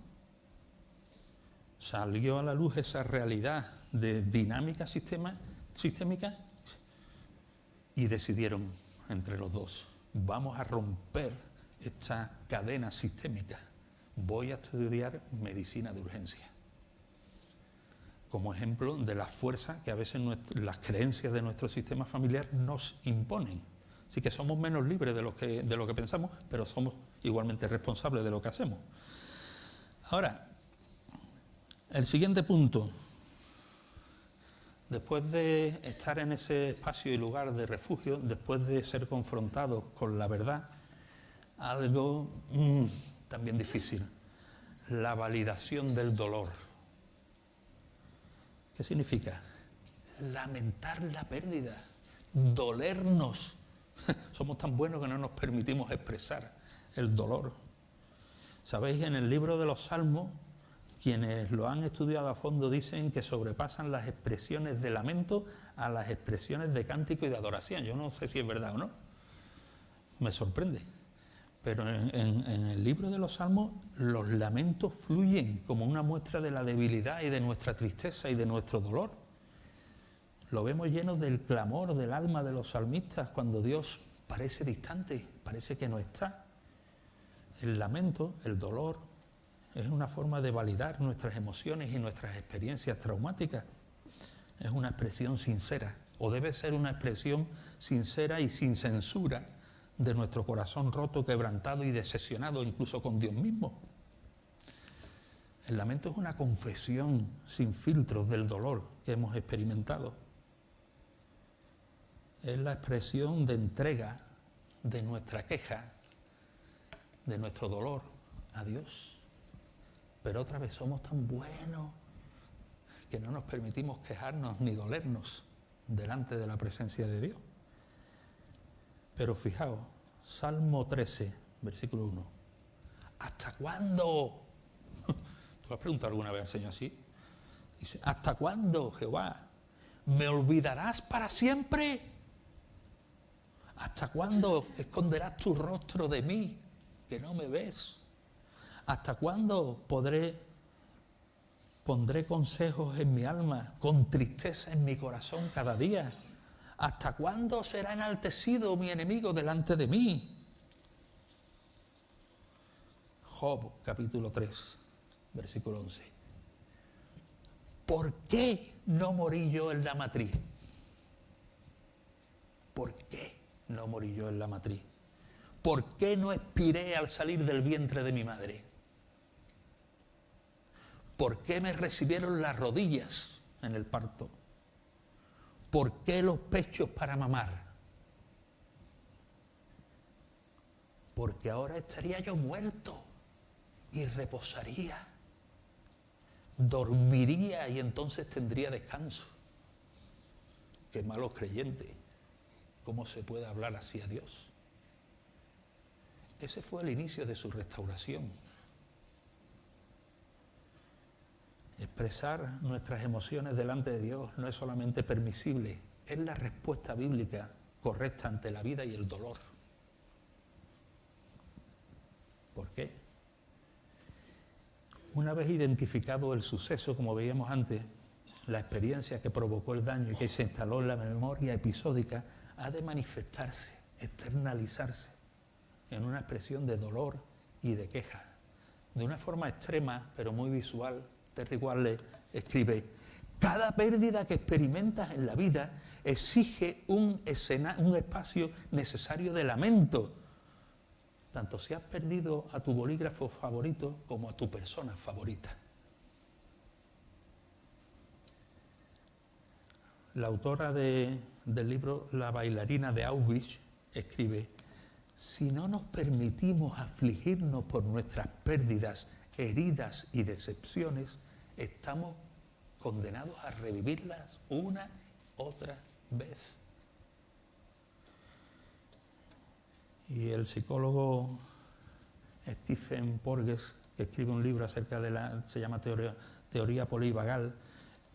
Salió a la luz esa realidad de dinámica sistémica y decidieron entre los dos, vamos a romper esta cadena sistémica, voy a estudiar medicina de urgencia. Como ejemplo de la fuerza que a veces las creencias de nuestro sistema familiar nos imponen. Así que somos menos libres de lo que pensamos, pero somos igualmente responsables de lo que hacemos. Ahora, el siguiente punto. Después de estar en ese espacio y lugar de refugio, después de ser confrontados con la verdad, algo también difícil, la validación del dolor. ¿Qué significa? Lamentar la pérdida, dolernos. Somos tan buenos que no nos permitimos expresar el dolor. ¿Sabéis? En el libro de los Salmos, quienes lo han estudiado a fondo dicen que sobrepasan las expresiones de lamento a las expresiones de cántico y de adoración. Yo no sé si es verdad o no. Me sorprende. Pero en el libro de los Salmos los lamentos fluyen como una muestra de la debilidad y de nuestra tristeza y de nuestro dolor. Lo vemos lleno del clamor del alma de los salmistas cuando Dios parece distante, parece que no está. El lamento, el dolor, es una forma de validar nuestras emociones y nuestras experiencias traumáticas. Es una expresión sincera, o debe ser una expresión sincera y sin censura de nuestro corazón roto, quebrantado y decepcionado incluso con Dios mismo. El lamento es una confesión sin filtros del dolor que hemos experimentado. Es la expresión de entrega de nuestra queja, de nuestro dolor a Dios. Pero otra vez somos tan buenos que no nos permitimos quejarnos ni dolernos delante de la presencia de Dios. Pero fijaos, Salmo 13, versículo 1. ¿Hasta cuándo? ¿Tú has preguntado alguna vez al Señor así? Dice, ¿hasta cuándo, Jehová? ¿Me olvidarás para siempre? ¿Hasta cuándo esconderás tu rostro de mí, que no me ves? ¿Hasta cuándo pondré consejos en mi alma, con tristeza en mi corazón cada día? ¿Hasta cuándo será enaltecido mi enemigo delante de mí? Job, capítulo 3, versículo 11. ¿Por qué no morí yo en la matriz? ¿Por qué no morí yo en la matriz? ¿Por qué no expiré al salir del vientre de mi madre? ¿Por qué me recibieron las rodillas en el parto? ¿Por qué los pechos para mamar? Porque ahora estaría yo muerto y reposaría. dormiría y entonces tendría descanso. Qué malos creyentes. ¿Cómo se puede hablar así a Dios? Ese fue el inicio de su restauración. Expresar nuestras emociones delante de Dios no es solamente permisible, es la respuesta bíblica correcta ante la vida y el dolor. ¿Por qué? Una vez identificado el suceso, como veíamos antes, la experiencia que provocó el daño y que se instaló en la memoria episódica, ha de manifestarse, externalizarse en una expresión de dolor y de queja. De una forma extrema, pero muy visual, Terry Warle escribe: cada pérdida que experimentas en la vida exige un espacio necesario de lamento, tanto si has perdido a tu bolígrafo favorito como a tu persona favorita. La autora del libro La bailarina de Auschwitz escribe: si no nos permitimos afligirnos por nuestras pérdidas, heridas y decepciones, estamos condenados a revivirlas una otra vez. Y el psicólogo Stephen Porges, que escribe un libro acerca de se llama Teoría Polivagal,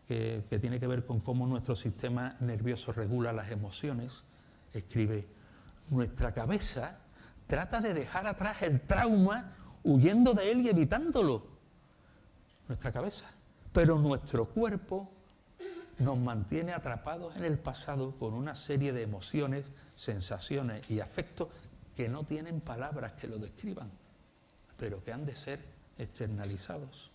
que tiene que ver con cómo nuestro sistema nervioso regula las emociones, escribe: nuestra cabeza trata de dejar atrás el trauma huyendo de él y evitándolo. Nuestra cabeza. Pero nuestro cuerpo nos mantiene atrapados en el pasado con una serie de emociones, sensaciones y afectos que no tienen palabras que lo describan, pero que han de ser externalizados.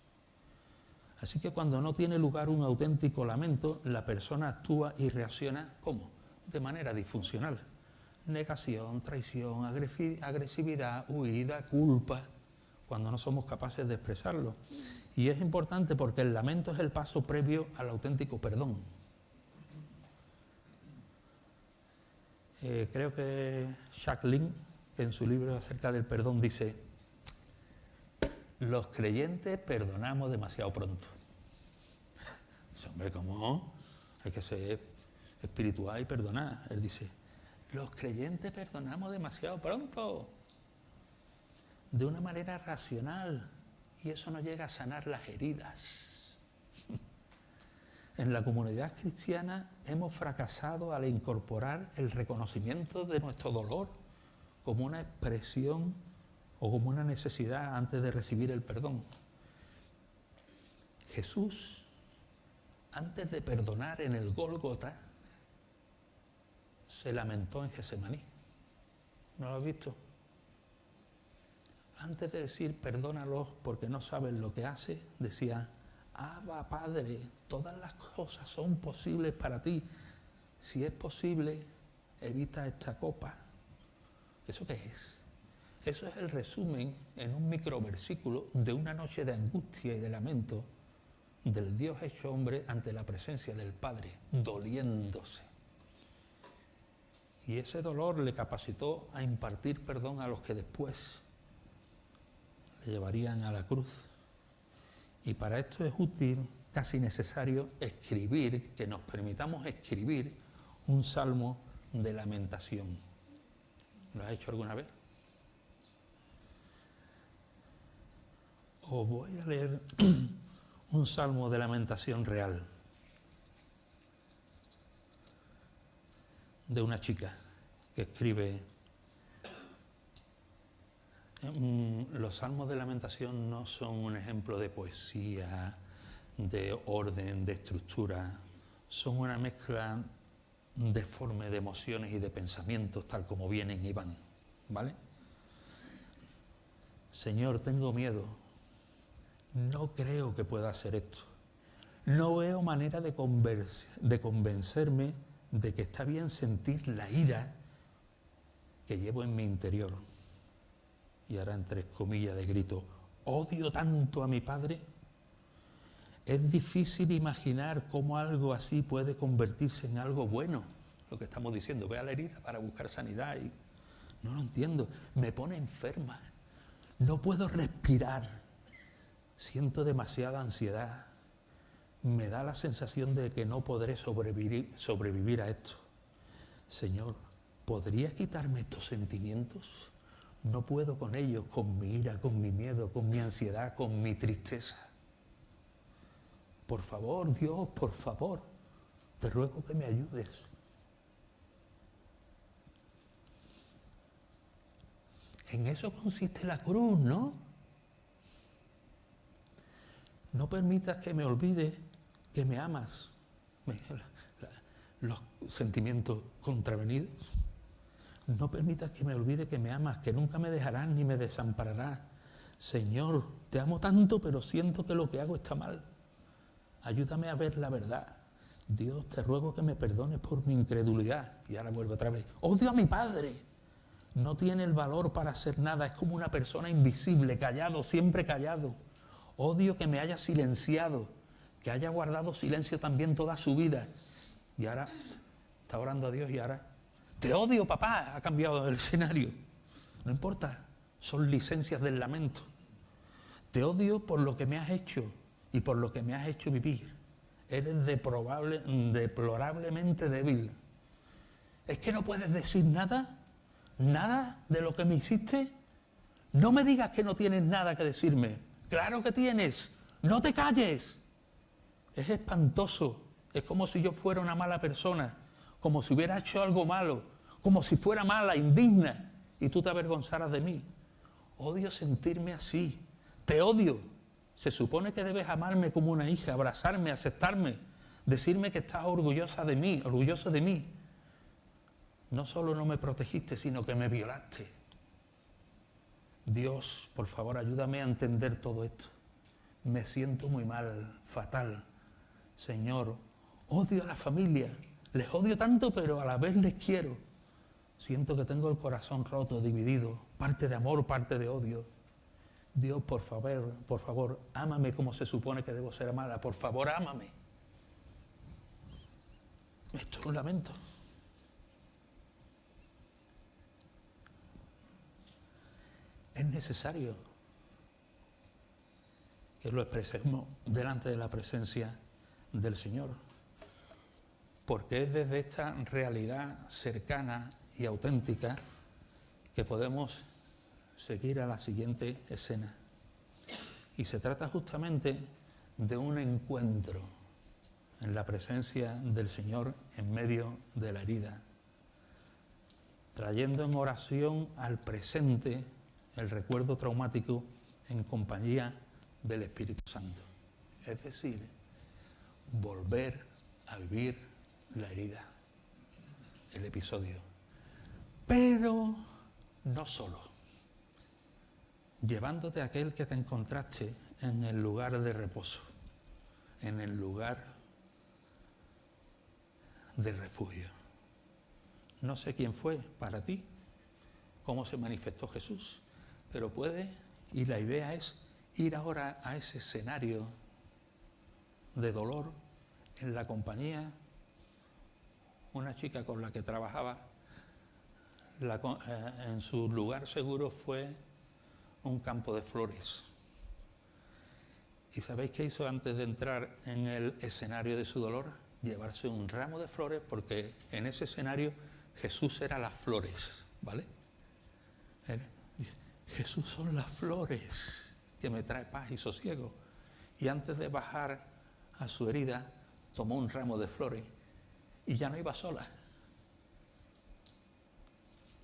Así que cuando no tiene lugar un auténtico lamento, la persona actúa y reacciona, ¿cómo? De manera disfuncional. Negación, traición, agresividad, huida, culpa, cuando no somos capaces de expresarlo. Y es importante porque el lamento es el paso previo al auténtico perdón. Creo que Jacqueline, que en su libro acerca del perdón dice: los creyentes perdonamos demasiado pronto. Dice, hombre, ¿cómo? Hay que ser espiritual y perdonar. Él dice: los creyentes perdonamos demasiado pronto, de una manera racional, y eso no llega a sanar las heridas. En la comunidad cristiana hemos fracasado al incorporar el reconocimiento de nuestro dolor como una expresión o como una necesidad antes de recibir el perdón. Jesús, antes de perdonar en el Gólgota, se lamentó en Getsemaní. ¿No lo has visto? Antes de decir perdónalos porque no saben lo que hace, decía: Abba, Padre, todas las cosas son posibles para ti. Si es posible, evita esta copa. ¿Eso qué es? Eso es el resumen en un microversículo de una noche de angustia y de lamento del Dios hecho hombre ante la presencia del Padre, doliéndose. Y ese dolor le capacitó a impartir perdón a los que después le llevarían a la cruz. Y para esto es útil, casi necesario, escribir, que nos permitamos escribir un salmo de lamentación. ¿Lo has hecho alguna vez? Os voy a leer un salmo de lamentación real de una chica que escribe: los salmos de lamentación no son un ejemplo de poesía, de orden, de estructura, son una mezcla deforme de emociones y de pensamientos tal como vienen y van, ¿vale? Señor, tengo miedo, no creo que pueda hacer esto, no veo manera de convencerme de que está bien sentir la ira que llevo en mi interior. Y ahora entre comillas de grito: odio tanto a mi padre. Es difícil imaginar cómo algo así puede convertirse en algo bueno. Lo que estamos diciendo, ve a la herida para buscar sanidad y no lo entiendo. Me pone enferma, no puedo respirar, siento demasiada ansiedad, me da la sensación de que no podré sobrevivir a esto. Señor, ¿podrías quitarme estos sentimientos? No puedo con ellos, con mi ira, con mi miedo, con mi ansiedad, con mi tristeza. Por favor, Dios, por favor, te ruego que me ayudes. En eso consiste la cruz, ¿no? No permitas que me olvide que me amas. Los sentimientos contravenidos. No permitas que me olvide que me amas, que nunca me dejarás ni me desampararás. Señor, te amo tanto, pero siento que lo que hago está mal. Ayúdame a ver la verdad. Dios, te ruego que me perdones por mi incredulidad. Y ahora vuelvo otra vez. Odio a mi padre. No tiene el valor para hacer nada. Es como una persona invisible, callado, siempre callado. Odio que me haya silenciado, que haya guardado silencio también toda su vida. Y ahora está orando a Dios y ahora... Te odio, papá, ha cambiado el escenario. No importa, son licencias del lamento. Te odio por lo que me has hecho y por lo que me has hecho vivir. Eres deplorablemente débil. ¿Es que no puedes decir nada? ¿Nada de lo que me hiciste? No me digas que no tienes nada que decirme. ¡Claro que tienes! ¡No te calles! Es espantoso. Es como si yo fuera una mala persona, como si hubiera hecho algo malo, como si fuera mala, indigna, y tú te avergonzaras de mí. Odio sentirme así. Te odio. Se supone que debes amarme como una hija, abrazarme, aceptarme, decirme que estás orgullosa de mí, orgulloso de mí. No solo no me protegiste, sino que me violaste. Dios, por favor, ayúdame a entender todo esto. Me siento muy mal, fatal. Señor, odio a la familia. Les odio tanto, pero a la vez les quiero. Siento que tengo el corazón roto, dividido, parte de amor, parte de odio. Dios, por favor, ámame como se supone que debo ser amada. Por favor, ámame. Esto es un lamento. Es necesario que lo expresemos delante de la presencia del Señor, porque es desde esta realidad cercana y auténtica que podemos seguir a la siguiente escena. Y se trata justamente de un encuentro en la presencia del Señor en medio de la herida, trayendo en oración al presente el recuerdo traumático en compañía del Espíritu Santo. Es decir, volver a vivir la herida, el episodio. Pero no solo. Llevándote a aquel que te encontraste en el lugar de reposo, en el lugar de refugio. No sé quién fue para ti, cómo se manifestó Jesús, pero puede, y la idea es ir ahora a ese escenario de dolor en la compañía. Una chica con la que trabajaba, en su lugar seguro fue un campo de flores. ¿Y sabéis qué hizo antes de entrar en el escenario de su dolor? Llevarse un ramo de flores, porque en ese escenario Jesús era las flores, ¿vale? Jesús son las flores que me trae paz y sosiego. Y antes de bajar a su herida, tomó un ramo de flores y ya no iba sola.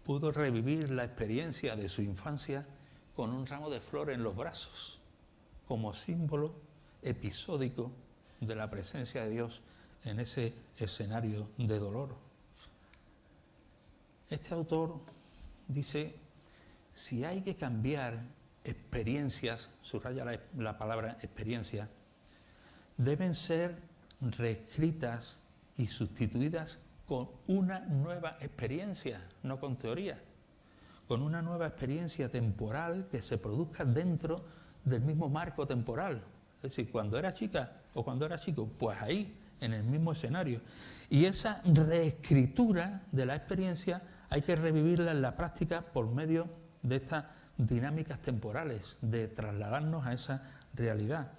Pudo revivir la experiencia de su infancia con un ramo de flores en los brazos, como símbolo episódico de la presencia de Dios en ese escenario de dolor. Este autor dice: si hay que cambiar experiencias, subraya la palabra experiencia, deben ser reescritas y sustituidas con una nueva experiencia, no con teoría, con una nueva experiencia temporal que se produzca dentro del mismo marco temporal. Es decir, cuando era chica o cuando era chico, pues ahí, en el mismo escenario. Y esa reescritura de la experiencia hay que revivirla en la práctica por medio de estas dinámicas temporales, de trasladarnos a esa realidad.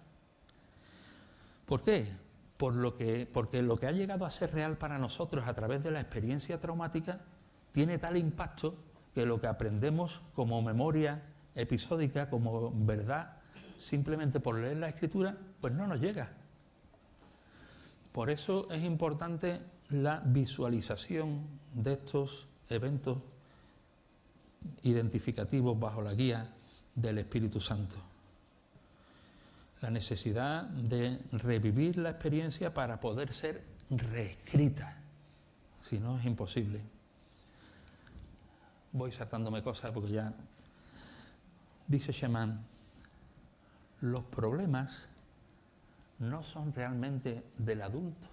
¿Por qué? porque lo que ha llegado a ser real para nosotros a través de la experiencia traumática tiene tal impacto que lo que aprendemos como memoria episódica, como verdad, simplemente por leer la Escritura, pues no nos llega. Por eso es importante la visualización de estos eventos identificativos bajo la guía del Espíritu Santo. La necesidad de revivir la experiencia para poder ser reescrita, si no es imposible. Voy saltándome cosas porque ya... Dice Sheman, los problemas no son realmente del adulto,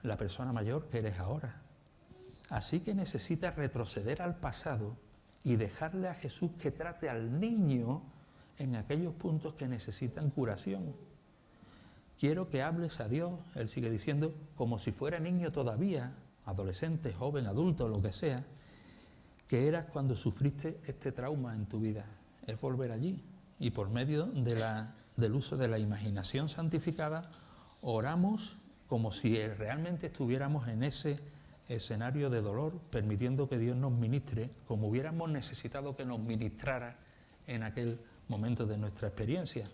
la persona mayor que eres ahora. Así que necesitas retroceder al pasado y dejarle a Jesús que trate al niño en aquellos puntos que necesitan curación. Quiero que hables a Dios, él sigue diciendo, como si fuera niño todavía, adolescente, joven, adulto, lo que sea, que eras cuando sufriste este trauma en tu vida. Es volver allí y por medio del uso de la imaginación santificada oramos como si realmente estuviéramos en ese escenario de dolor, permitiendo que Dios nos ministre como hubiéramos necesitado que nos ministrara en aquel momento de nuestra experiencia.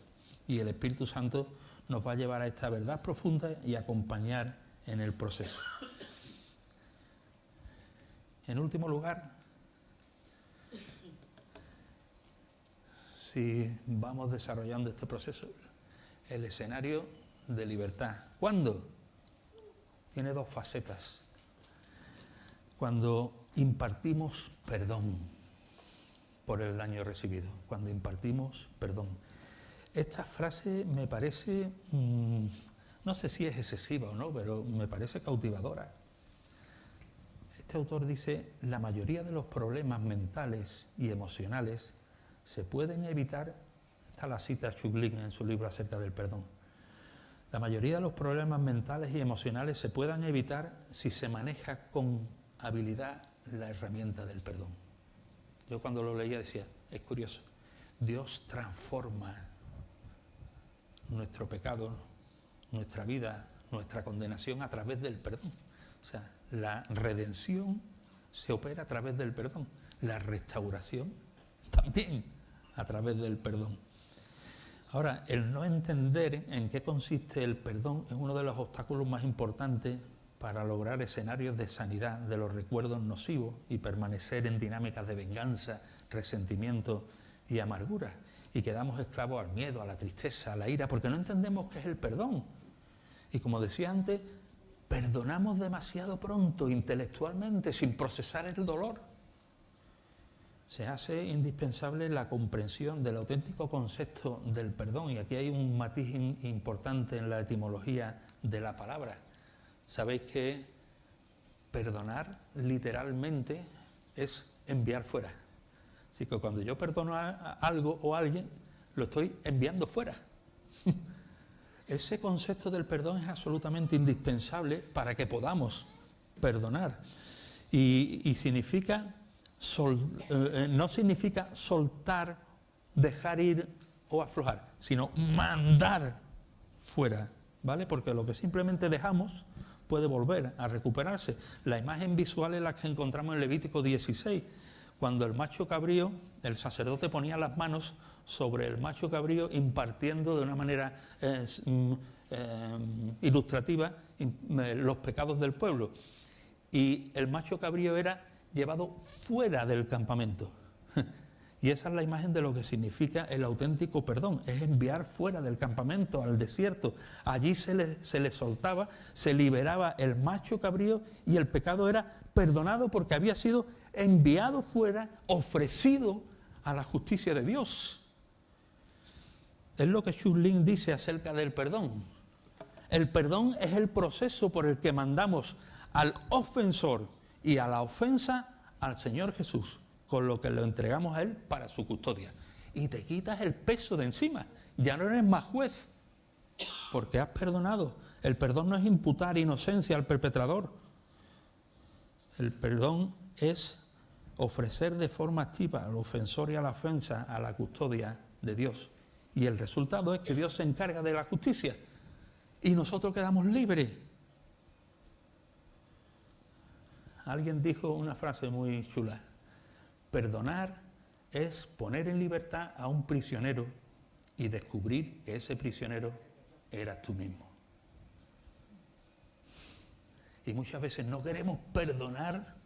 Y el Espíritu Santo nos va a llevar a esta verdad profunda y acompañar en el proceso. En último lugar, si vamos desarrollando este proceso, el escenario de libertad. ¿Cuándo? Tiene dos facetas. Cuando impartimos perdón por el daño recibido, cuando impartimos perdón. Esta frase me parece, no sé si es excesiva o no, pero me parece cautivadora. Este autor dice, la mayoría de los problemas mentales y emocionales se pueden evitar, está la cita Schuglin en su libro acerca del perdón. La mayoría de los problemas mentales y emocionales se pueden evitar si se maneja con habilidad la herramienta del perdón. Yo cuando lo leía decía, es curioso, Dios transforma nuestro pecado, nuestra vida, nuestra condenación a través del perdón. O sea, la redención se opera a través del perdón, la restauración también a través del perdón. Ahora, el no entender en qué consiste el perdón es uno de los obstáculos más importantes para lograr escenarios de sanidad de los recuerdos nocivos y permanecer en dinámicas de venganza, resentimiento y amargura. Y quedamos esclavos al miedo, a la tristeza, a la ira, porque no entendemos qué es el perdón. Y como decía antes, perdonamos demasiado pronto, intelectualmente, sin procesar el dolor. Se hace indispensable la comprensión del auténtico concepto del perdón, y aquí hay un matiz importante en la etimología de la palabra. Sabéis que perdonar literalmente es enviar fuera. Así que cuando yo perdono a algo o a alguien, lo estoy enviando fuera. Ese concepto del perdón es absolutamente indispensable para que podamos perdonar. Y significa... no significa soltar, dejar ir o aflojar, sino mandar fuera, ¿vale? Porque lo que simplemente dejamos puede volver a recuperarse. La imagen visual es la que encontramos en Levítico 16, cuando el macho cabrío, el sacerdote ponía las manos sobre el macho cabrío impartiendo de una manera ilustrativa los pecados del pueblo. Y el macho cabrío era llevado fuera del campamento. Y esa es la imagen de lo que significa el auténtico perdón, es enviar fuera del campamento, al desierto. Allí se le soltaba, se liberaba el macho cabrío y el pecado era perdonado porque había sido enviado fuera, ofrecido a la justicia de Dios. Es lo que Schuglin dice acerca del perdón. El perdón es el proceso por el que mandamos al ofensor y a la ofensa al Señor Jesús, con lo que lo entregamos a Él para su custodia. Y te quitas el peso de encima, ya no eres más juez, porque has perdonado. El perdón no es imputar inocencia al perpetrador. El perdón es ofrecer de forma activa al ofensor y a la ofensa a la custodia de Dios. Y el resultado es que Dios se encarga de la justicia. y nosotros quedamos libres. Alguien dijo una frase muy chula: perdonar es poner en libertad a un prisionero y descubrir que ese prisionero eras tú mismo. Y muchas veces no queremos perdonar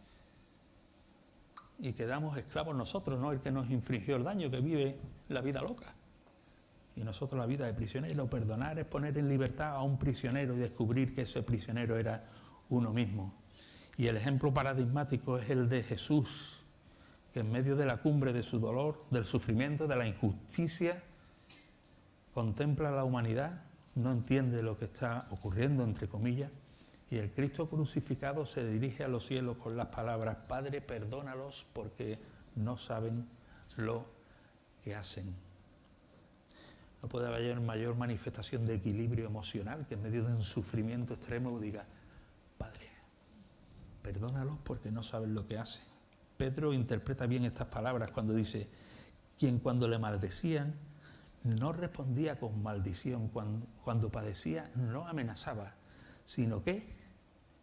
y quedamos esclavos nosotros, no el que nos infringió el daño, que vive la vida loca. Y nosotros la vida de prisionero. Perdonar es poner en libertad a un prisionero y descubrir que ese prisionero era uno mismo. Y el ejemplo paradigmático es el de Jesús, que en medio de la cumbre de su dolor, del sufrimiento, de la injusticia, contempla a la humanidad, no entiende lo que está ocurriendo, entre comillas, y el Cristo crucificado se dirige a los cielos con las palabras: Padre, perdónalos porque no saben lo que hacen. No puede haber mayor manifestación de equilibrio emocional que en medio de un sufrimiento extremo diga: Padre, perdónalos porque no saben lo que hacen. Pedro interpreta bien estas palabras cuando dice: quien cuando le maldecían no respondía con maldición, cuando padecía no amenazaba, sino que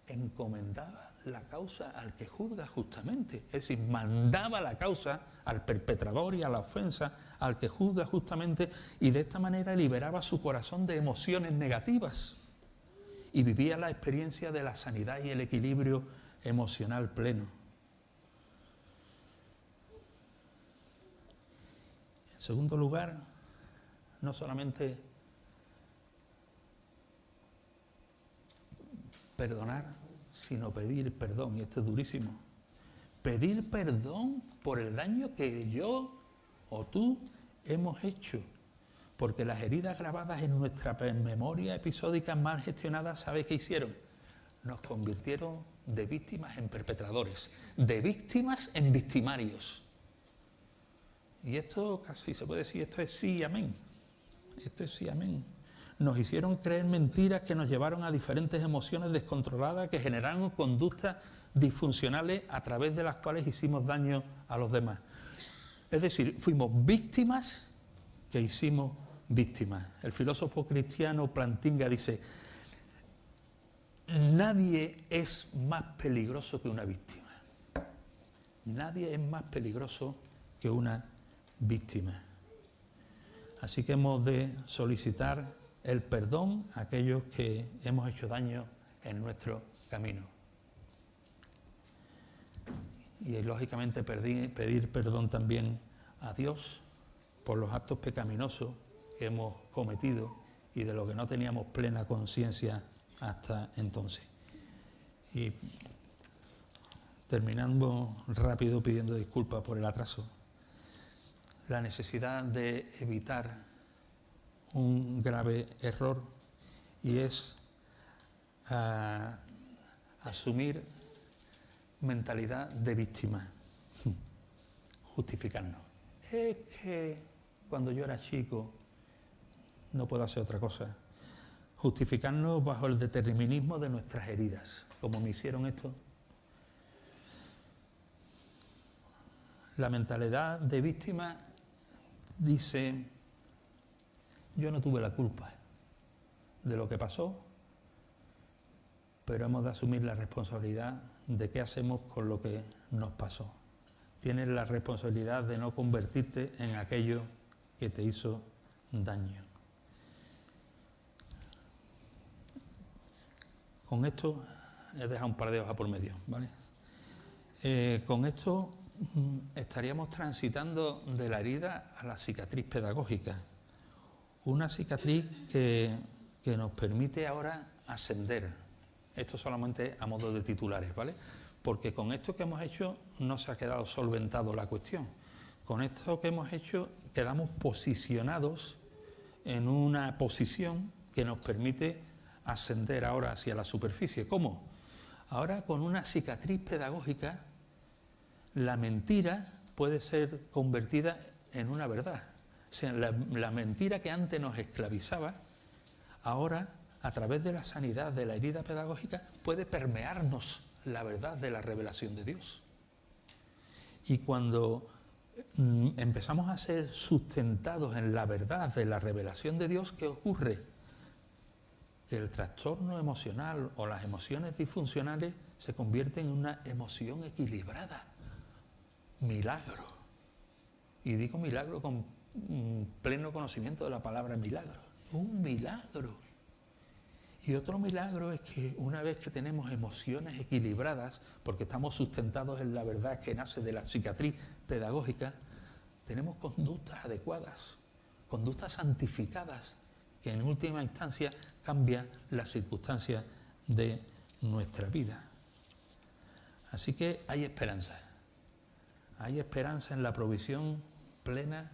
encomendaba la causa al que juzga justamente. Es decir, mandaba la causa al perpetrador y a la ofensa al que juzga justamente, y de esta manera liberaba su corazón de emociones negativas y vivía la experiencia de la sanidad y el equilibrio emocional pleno. En segundo lugar, no solamente perdonar, sino pedir perdón, y esto es durísimo. Pedir perdón por el daño que yo o tú hemos hecho, porque las heridas grabadas en nuestra memoria episódica mal gestionada, ¿sabe qué hicieron? Nos convirtieron de víctimas en perpetradores, de víctimas en victimarios. Y esto casi se puede decir, esto es sí y amén. Esto es sí, amén. Nos hicieron creer mentiras que nos llevaron a diferentes emociones descontroladas que generaron conductas disfuncionales a través de las cuales hicimos daño a los demás. Es decir, fuimos víctimas que hicimos víctimas. El filósofo cristiano Plantinga dice: nadie es más peligroso que una víctima. Nadie es más peligroso que una víctima. Así que hemos de solicitar el perdón a aquellos que hemos hecho daño en nuestro camino. Y lógicamente pedir perdón también a Dios por los actos pecaminosos que hemos cometido y de lo que no teníamos plena conciencia hasta entonces. Y terminando rápido pidiendo disculpas por el atraso, la necesidad de evitar un grave error, y es asumir mentalidad de víctima, justificarnos. Es que cuando yo era chico no puedo hacer otra cosa. Justificarnos bajo el determinismo de nuestras heridas, como me hicieron esto. La mentalidad de víctima dice: yo no tuve la culpa de lo que pasó, pero hemos de asumir la responsabilidad de qué hacemos con lo que nos pasó. Tienes la responsabilidad de no convertirte en aquello que te hizo daño. Con esto he dejado un par de hojas por medio, ¿vale? Con esto estaríamos transitando de la herida a la cicatriz pedagógica. Una cicatriz que nos permite ahora ascender. Esto solamente a modo de titulares, ¿vale? Porque con esto que hemos hecho no se ha quedado solventado la cuestión. Con esto que hemos hecho quedamos posicionados en una posición que nos permite ascender ahora hacia la superficie. ¿Cómo? Ahora, con una cicatriz pedagógica, la mentira puede ser convertida en una verdad. O sea, la mentira que antes nos esclavizaba, ahora, a través de la sanidad de la herida pedagógica, puede permearnos la verdad de la revelación de Dios. Y cuando empezamos a ser sustentados en la verdad de la revelación de Dios, ¿qué ocurre? que el trastorno emocional o las emociones disfuncionales se convierten en una emoción equilibrada. Milagro. Y digo milagro con pleno conocimiento de la palabra milagro. Un milagro. Y otro milagro es que una vez que tenemos emociones equilibradas, porque estamos sustentados en la verdad que nace de la cicatriz pedagógica, tenemos conductas adecuadas, conductas santificadas, que en última instancia cambian las circunstancias de nuestra vida. Así que hay esperanza. Hay esperanza en la provisión plena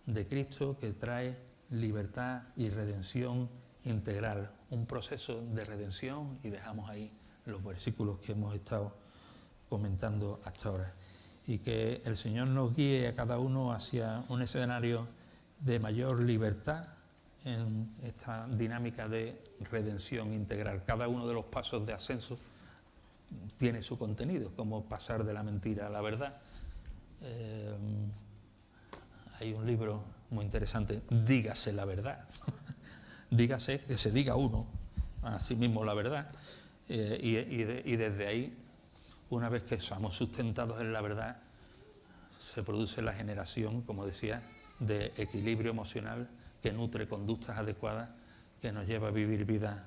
de Cristo que trae libertad y redención integral. Un proceso de redención, y dejamos ahí los versículos que hemos estado comentando hasta ahora. Y que el Señor nos guíe a cada uno hacia un escenario de mayor libertad en esta dinámica de redención integral. Cada uno de los pasos de ascenso tiene su contenido, como pasar de la mentira a la verdad. Hay un libro muy interesante, Dígase la verdad. Dígase, que se diga uno a sí mismo la verdad. Y desde ahí, una vez que estamos sustentados en la verdad, se produce la generación, como decía, de equilibrio emocional que nutre conductas adecuadas, que nos lleva a vivir vidas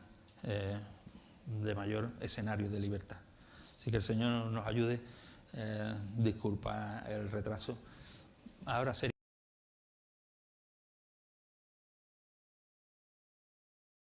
de mayor escenario de libertad. Así que el Señor nos ayude. Disculpa el retraso. Ahora sería